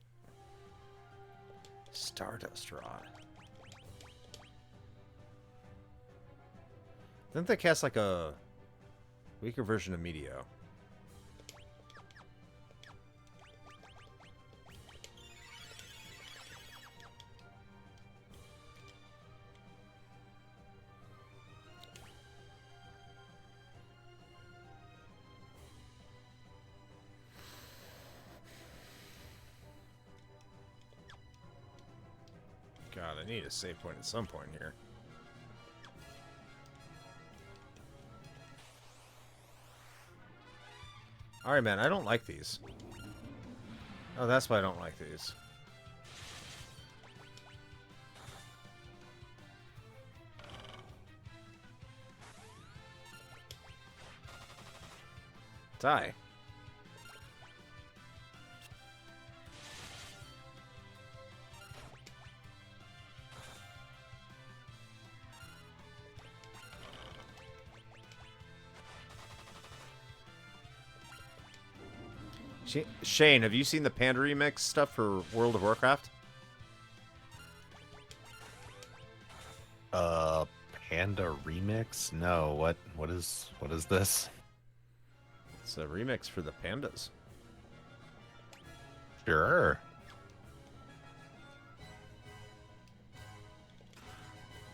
Stardust Rod. Didn't they cast like a weaker version of Meteo? God, I need a save point at some point here. Alright, man, I don't like these. Oh, that's why I don't like these. Die. Shane, have you seen the Panda remix stuff for World of Warcraft? Panda remix? No, what is this? It's a remix for the pandas. Sure.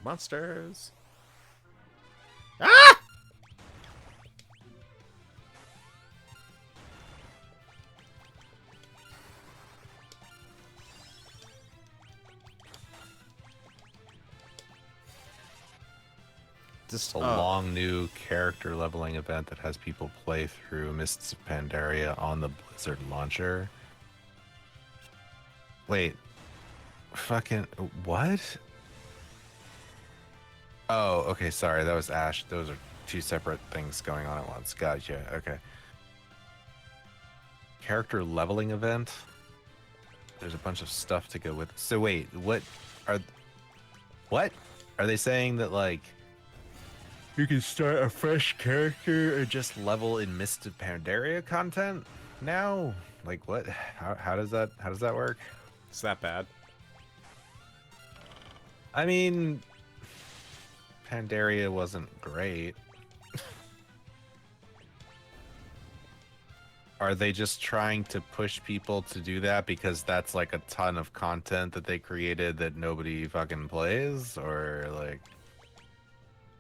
Monsters. Ah! Just a long new character leveling event that has people play through Mists of Pandaria on the Blizzard launcher. Wait. Fucking what? Oh, okay, sorry, that was Ash. Those are two separate things going on at once. Gotcha. Okay. Character leveling event. There's a bunch of stuff to go with. So wait, what are they saying that like you can start a fresh character or just level in Mist of Pandaria content now? Like what? How does that work? Is that bad? I mean, Pandaria wasn't great. Are they just trying to push people to do that because that's like a ton of content that they created that nobody fucking plays? Or like...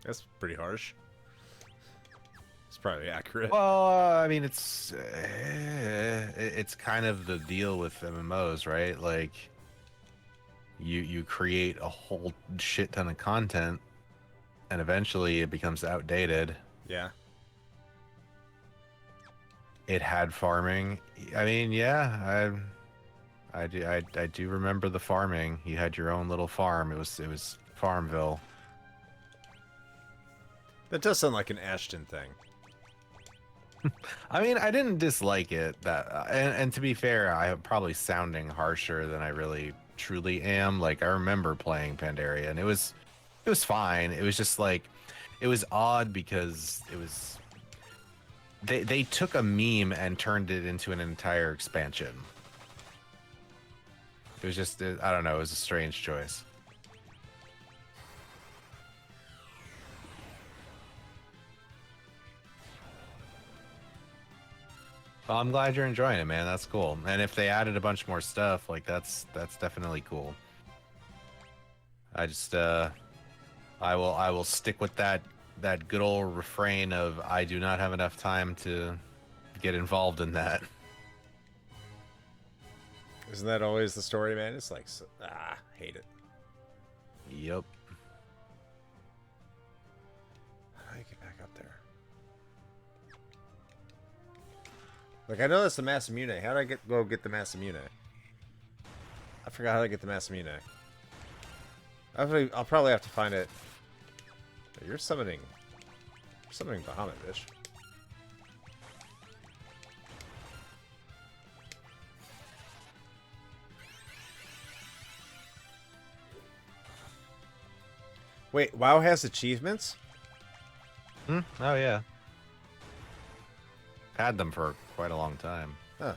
That's pretty harsh. It's probably accurate. Well, I mean, it's kind of the deal with MMOs, right? Like, you create a whole shit ton of content, and eventually it becomes outdated. Yeah. It had farming. I mean, yeah, I do remember the farming. You had your own little farm. It was Farmville. That does sound like an Ashton thing. I mean, I didn't dislike it. And to be fair, I'm probably sounding harsher than I really truly am. Like, I remember playing Pandaria, and it was fine. It was just like, it was odd because it was they took a meme and turned it into an entire expansion. It was just, I don't know, it was a strange choice. Well, I'm glad you're enjoying it, man. That's cool. And if they added a bunch more stuff, like that's definitely cool. I just I will stick with that good old refrain of I do not have enough time to get involved in that. Isn't that always the story, man? It's like, hate it. Yep. How do I get back up there? Like, I know that's the Masamune. How do I go get the Masamune? I forgot how to get the Masamune. I'll probably have to find it. You're summoning Bahamut, bitch. Wait, WoW has achievements? Oh yeah. Had them for quite a long time. Huh.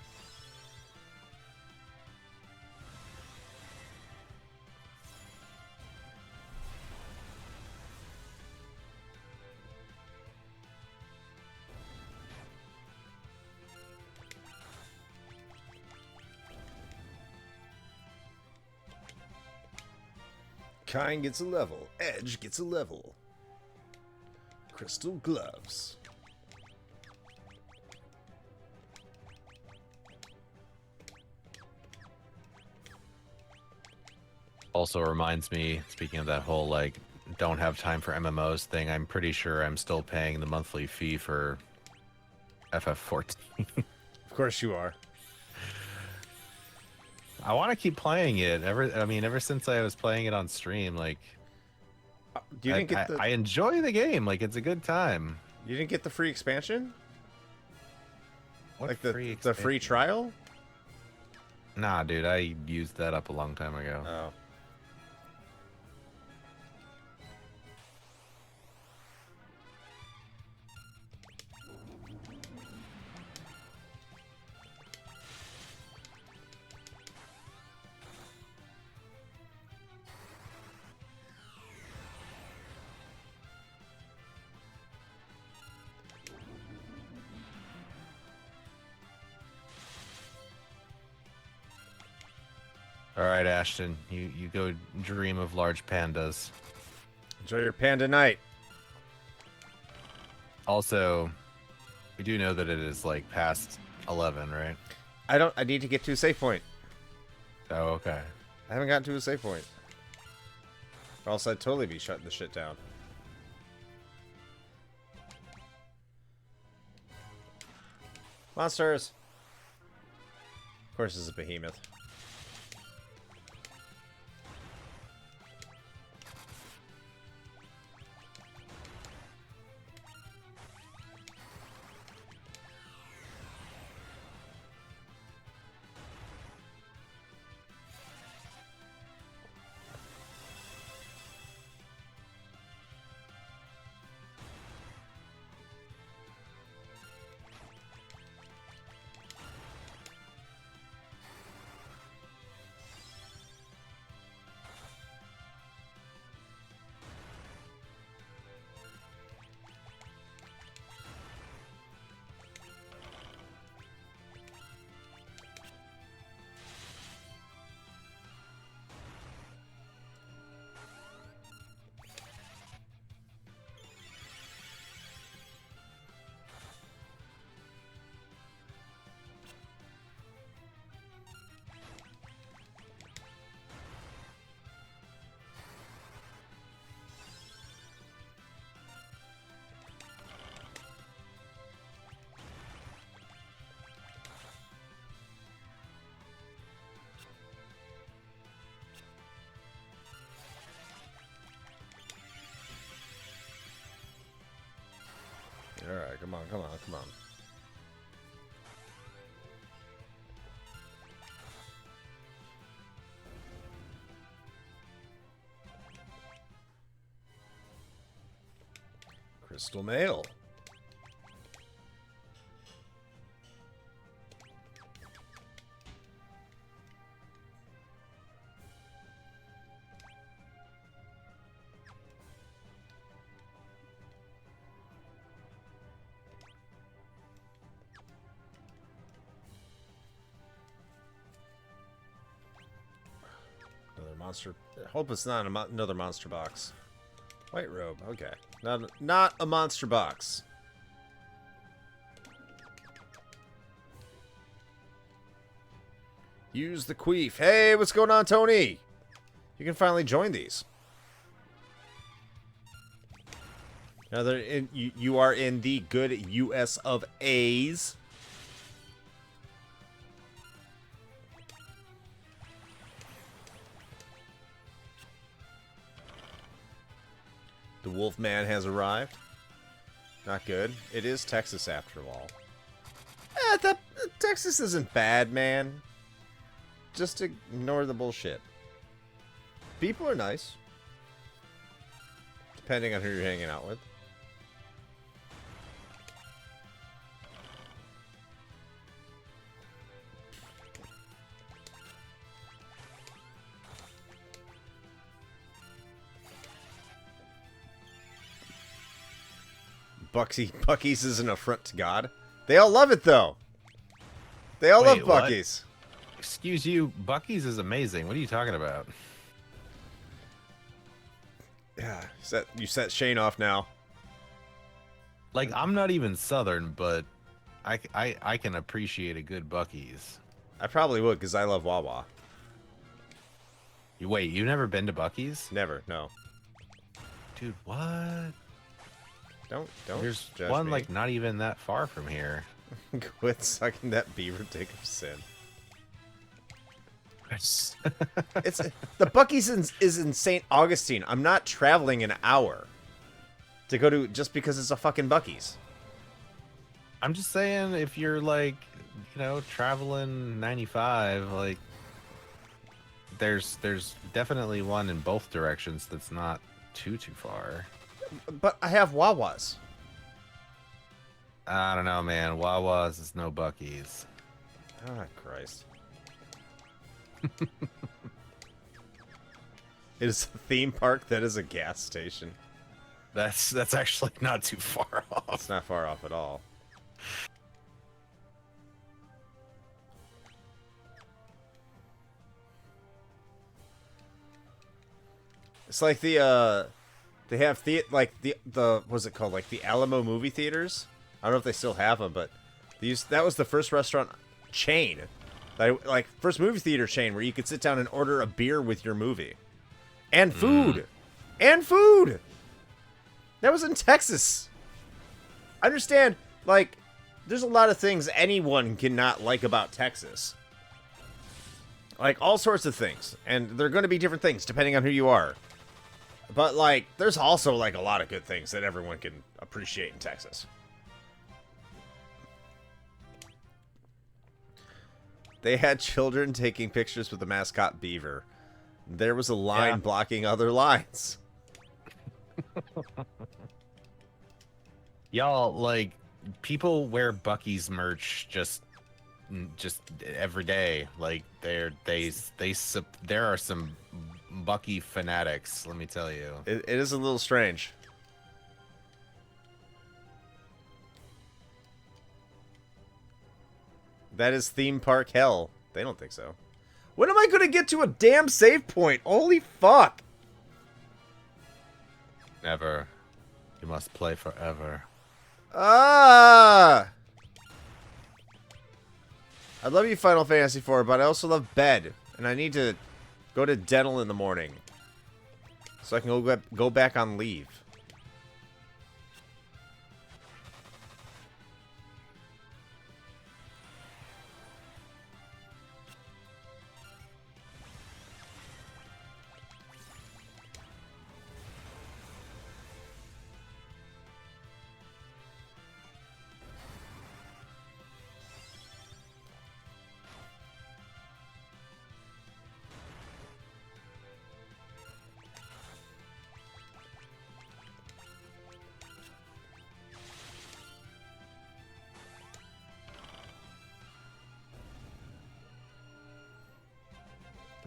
Kine gets a level. Edge gets a level. Crystal gloves. Also reminds me, speaking of that whole like don't have time for MMOs thing, I'm pretty sure I'm still paying the monthly fee for FF14. Of course you are. I want to keep playing it. Ever since I was playing it on stream, like You didn't get the I enjoy the game. Like it's a good time. You didn't get the free expansion? What Like the free expansion? trial? Nah, dude, I used that up a long time ago. Oh. All right, Ashton, you go dream of large pandas. Enjoy your panda night. Also, we do know that it is like past 11, right? I need to get to a save point. Oh, okay. I haven't gotten to a save point. Or else I'd totally be shutting the shit down. Monsters! Of course, it's a behemoth. Alright, come on, come on, come on. Crystal Mail. Another monster. I hope it's not another monster box. White robe. Okay. Not a monster box. Use the queef. Hey, what's going on, Tony? You can finally join these. Now they're in, you are in the good US of A's. The Wolfman has arrived. Not good. It is Texas after all. Texas isn't bad, man. Just ignore the bullshit. People are nice. Depending on who you're hanging out with. Bucky's is an affront to God. They all love it, though. They all love what? Bucky's. Excuse you, Bucky's is amazing. What are you talking about? Yeah, you set Shane off now. Like, I'm not even Southern, but I can appreciate a good Bucky's. I probably would, because I love Wawa. Wait, you've never been to Bucky's? Never, no. Dude, what? Don't There's judge one, me. like, not even that far from here. Quit sucking that beaver dick of sin. It's the Bucky's is in St. Augustine. I'm not traveling an hour to go to just because it's a fucking Bucky's. I'm just saying, if you're, like, you know, traveling 95, like, there's definitely one in both directions that's not too far. But I have Wawas. I don't know, man. Wawa's is no Bucky's. Ah, Christ. It is a theme park that is a gas station. That's actually not too far off. It's not far off at all. It's like the they have like the what's it called, like the Alamo movie theaters. I don't know if they still have them, but that was the first restaurant chain, like first movie theater chain where you could sit down and order a beer with your movie, and food, and food. That was in Texas. I understand, like, there's a lot of things anyone cannot like about Texas. Like, all sorts of things. And they're going to be different things depending on who you are. But, like, there's also, like, a lot of good things that everyone can appreciate in Texas. They had children taking pictures with the mascot beaver. There was a line blocking other lines. Y'all, like, people wear Bucky's merch just every day. Like, there are some Bucky fanatics, let me tell you. It is a little strange. That is theme park hell. They don't think so. When am I going to get to a damn save point? Holy fuck. Never. You must play forever. Ah! I love you, Final Fantasy IV, but I also love bed. And I need to go to dental in the morning. So I can go back on leave.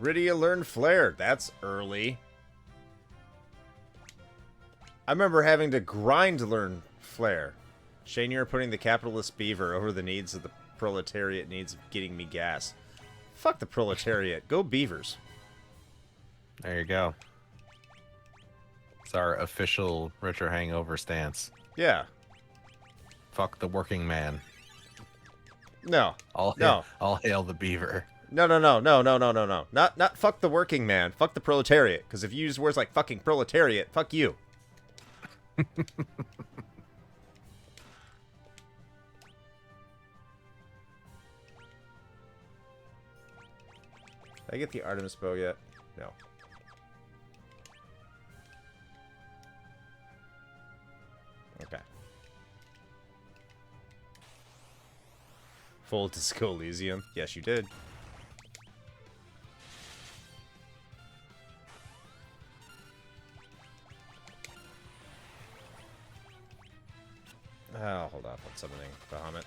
Rydia learned Flare. That's early. I remember having to grind to learn Flare. Shane, you're putting the capitalist beaver over the needs of the proletariat needs of getting me gas. Fuck the proletariat. Go beavers. There you go. It's our official Retro Hangover stance. Yeah. Fuck the working man. No. All No. hail the beaver. No. Not fuck the working man. Fuck the proletariat. Because if you use words like fucking proletariat, fuck you. Did I get the Artemis bow yet? No. Okay. Full Disco Elysium. Yes, you did. Oh, hold off on summoning Bahamut.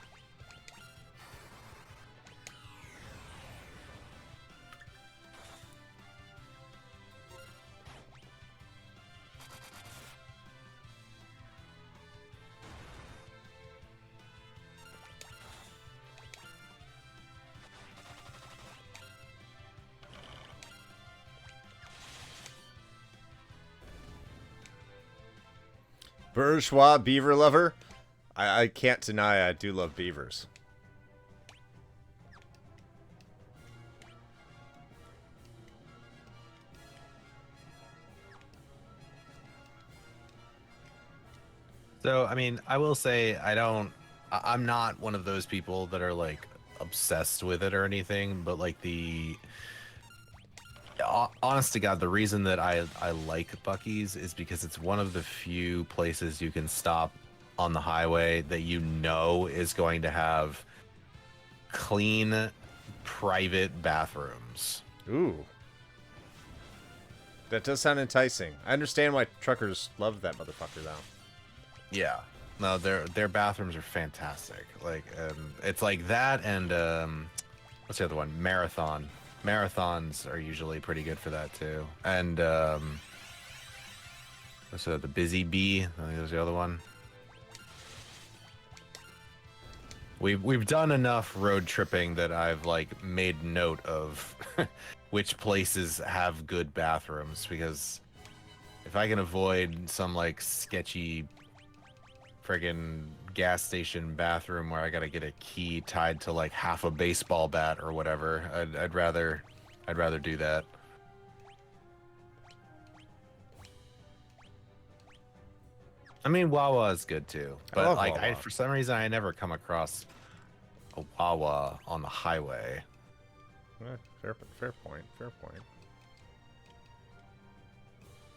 Bourgeois beaver lover? I can't deny I do love beavers. So, I mean, I will say I'm not one of those people that are like obsessed with it or anything, but like honest to God, the reason that I like Buc-ee's is because it's one of the few places you can stop on the highway that you know is going to have clean private bathrooms. Ooh. That does sound enticing. I understand why truckers love that motherfucker, though. Yeah. No, their bathrooms are fantastic. Like, it's like that and, what's the other one? Marathon. Marathons are usually pretty good for that, too. And, what's the Busy Bee? I think there's the other one. We've done enough road tripping that I've like made note of which places have good bathrooms, because if I can avoid some like sketchy friggin' gas station bathroom where I gotta get a key tied to like half a baseball bat or whatever, I'd rather do that. I mean, Wawa is good too, but like Wawa. for some reason I never come across a Wawa on the highway. Fair point. Fair point.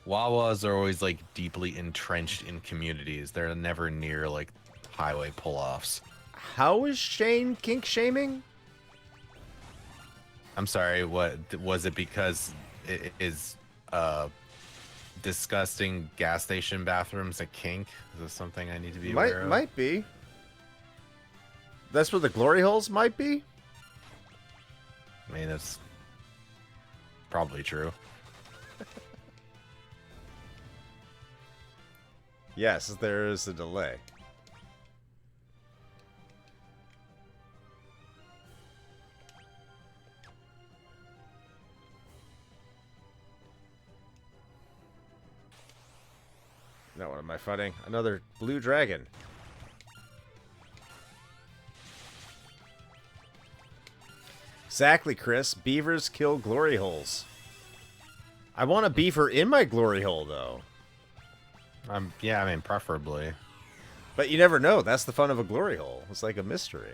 Wawas are always like deeply entrenched in communities. They're never near like highway pull-offs. How is Shane kink shaming? I'm sorry, what was it? Because it is disgusting gas station bathrooms a kink? Is this something I need to be aware of? Might be. That's where the glory holes might be? I mean, that's probably true. Yes, there is a delay. Now what am I fighting? Another blue dragon. Exactly, Chris. Beavers kill glory holes. I want a beaver in my glory hole, though. Yeah, I mean, preferably. But you never know. That's the fun of a glory hole. It's like a mystery.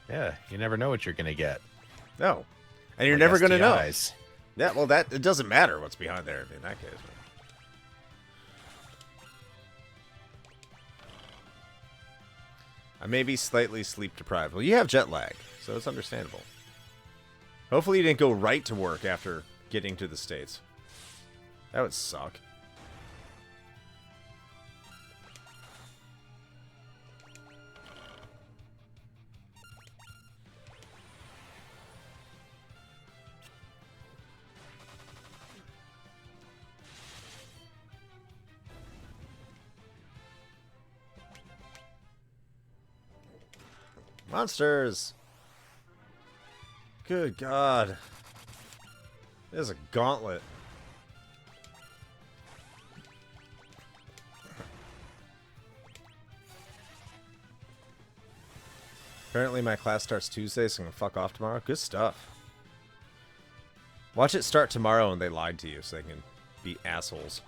Yeah, you never know what you're gonna get. No. And you're Like never going to know. STIs. Yeah, well, it doesn't matter what's behind there in that case. I may be slightly sleep deprived. Well, you have jet lag, so it's understandable. Hopefully you didn't go right to work after getting to the States. That would suck. Monsters! Good God. There's a gauntlet. Apparently my class starts Tuesday, so I'm gonna fuck off tomorrow. Good stuff. Watch it start tomorrow and they lied to you so they can be assholes.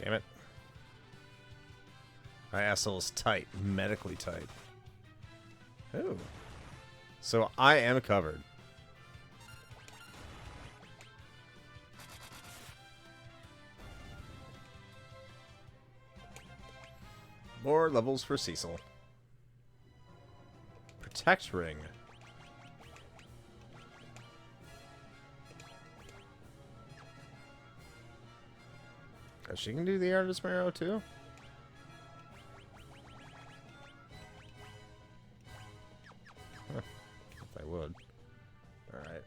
Damn it. My asshole is tight. Medically tight. Ooh. So I am covered. More levels for Cecil. Protect ring. She can do the Artist Marrow too? Huh. If I would. Alright.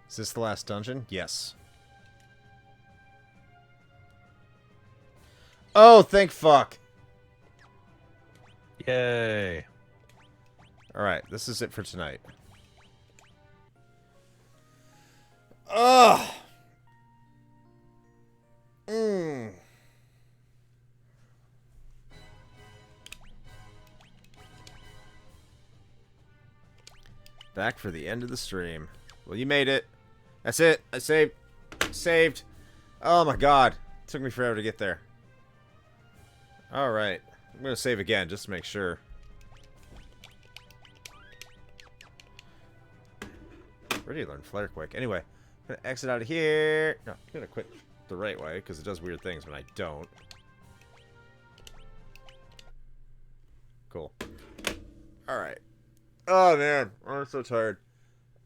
Is this the last dungeon? Yes. Oh, thank fuck! Yay. Alright, this is it for tonight. Ugh. Back for the end of the stream. Well, you made it. That's it. I saved. Saved. Oh my god. It took me forever to get there. Alright. I'm gonna save again just to make sure. Where do you learn Flare quick? Anyway. I'm gonna exit out of here. No, I'm gonna quit the right way because it does weird things when I don't. Cool. Alright. Oh man, I'm so tired.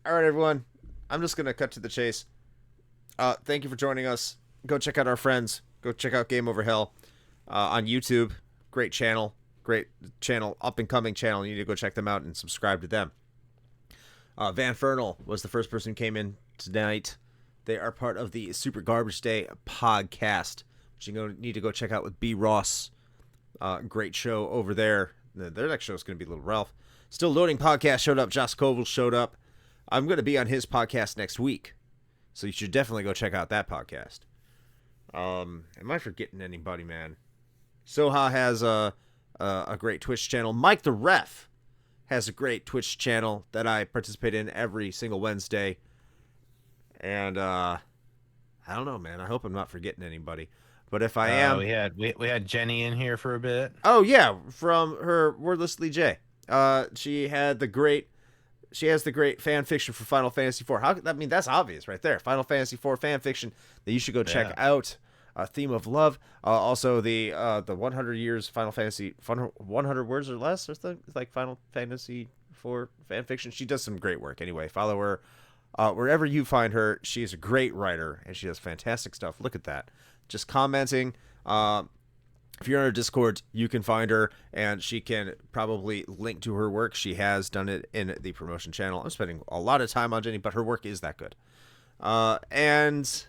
Alright everyone, I'm just gonna cut to the chase. Thank you for joining us. Go check out our friends. Go check out Game Over Hell on YouTube. Great channel. Great channel. Up and coming channel. You need to go check them out and subscribe to them. Van Fernal was the first person who came in tonight. They are part of the Super Garbage Day podcast, which you need to go check out with B. Ross. Great show over there. Their next show is going to be Little Ralph. Still Loading podcast showed up. Josh Koval showed up. I'm going to be on his podcast next week, so you should definitely go check out that podcast. Am I forgetting anybody, man? Soha has a great Twitch channel. Mike the Ref has a great Twitch channel that I participate in every single Wednesday. And I don't know, man. I hope I'm not forgetting anybody. But if I am, we had Jenny in here for a bit. Oh yeah, from her Wordlessly J. She has the great fan fiction for Final Fantasy IV. That's obvious right there. Final Fantasy IV fan fiction that you should go check out. Theme of Love. Also the 100 years Final Fantasy 100 words or less or something like Final Fantasy IV fan fiction. She does some great work. Anyway, follow her wherever you find her. She's a great writer and she does fantastic stuff. Look at that. Just commenting. If you're on her Discord, you can find her, and she can probably link to her work. She has done it in the promotion channel. I'm spending a lot of time on Jenny, but her work is that good. And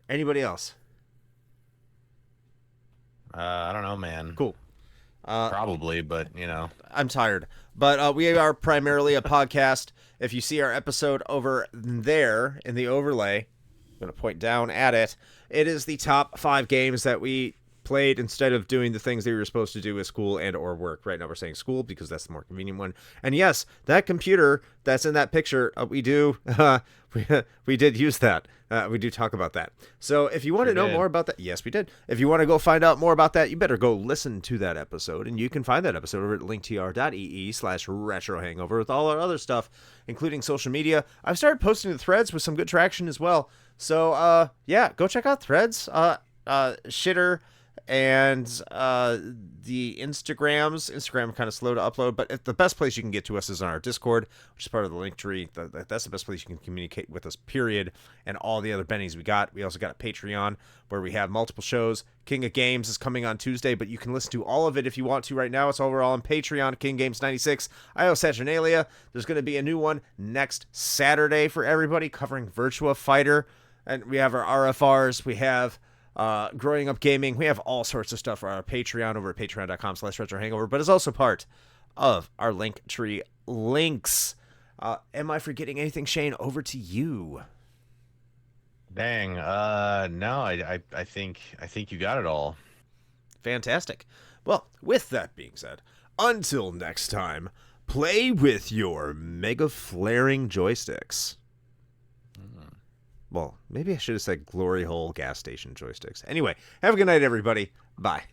anybody else? I don't know, man. Cool. Probably, but, you know. I'm tired. But we are primarily a podcast. If you see our episode over there in the overlay, I'm going to point down at it. It is the top 5 games that we played instead of doing the things that we were supposed to do at school and or work. Right now we're saying school because that's the more convenient one. And yes, that computer that's in that picture, we did use that. We do talk about that. So if you want to know more about that, yes, we did. If you want to go find out more about that, you better go listen to that episode. And you can find that episode over at linktr.ee/retrohangover with all our other stuff, including social media. I've started posting the threads with some good traction as well. So, yeah, go check out threads. Shitter and the Instagram kind of slow to upload, but the best place you can get to us is on our Discord, which is part of the link tree. That's the best place you can communicate with us, period. And all the other bennies we got. We also got a Patreon where we have multiple shows. King of Games is coming on Tuesday, but you can listen to all of it if you want to right now. It's overall on Patreon. King Games 96, IO Saturnalia. There's going to be a new one next Saturday for everybody covering Virtua Fighter. And we have our RFRs. We have Growing Up Gaming. We have all sorts of stuff for our Patreon over at patreon.com/retrohangover, but it's also part of our link tree links. Am I forgetting anything, Shane? Over to you. Dang. No, I think you got it all. Fantastic. Well, with that being said, until next time, play with your mega flaring joysticks. Well, maybe I should have said glory hole gas station joysticks. Anyway, have a good night, everybody. Bye.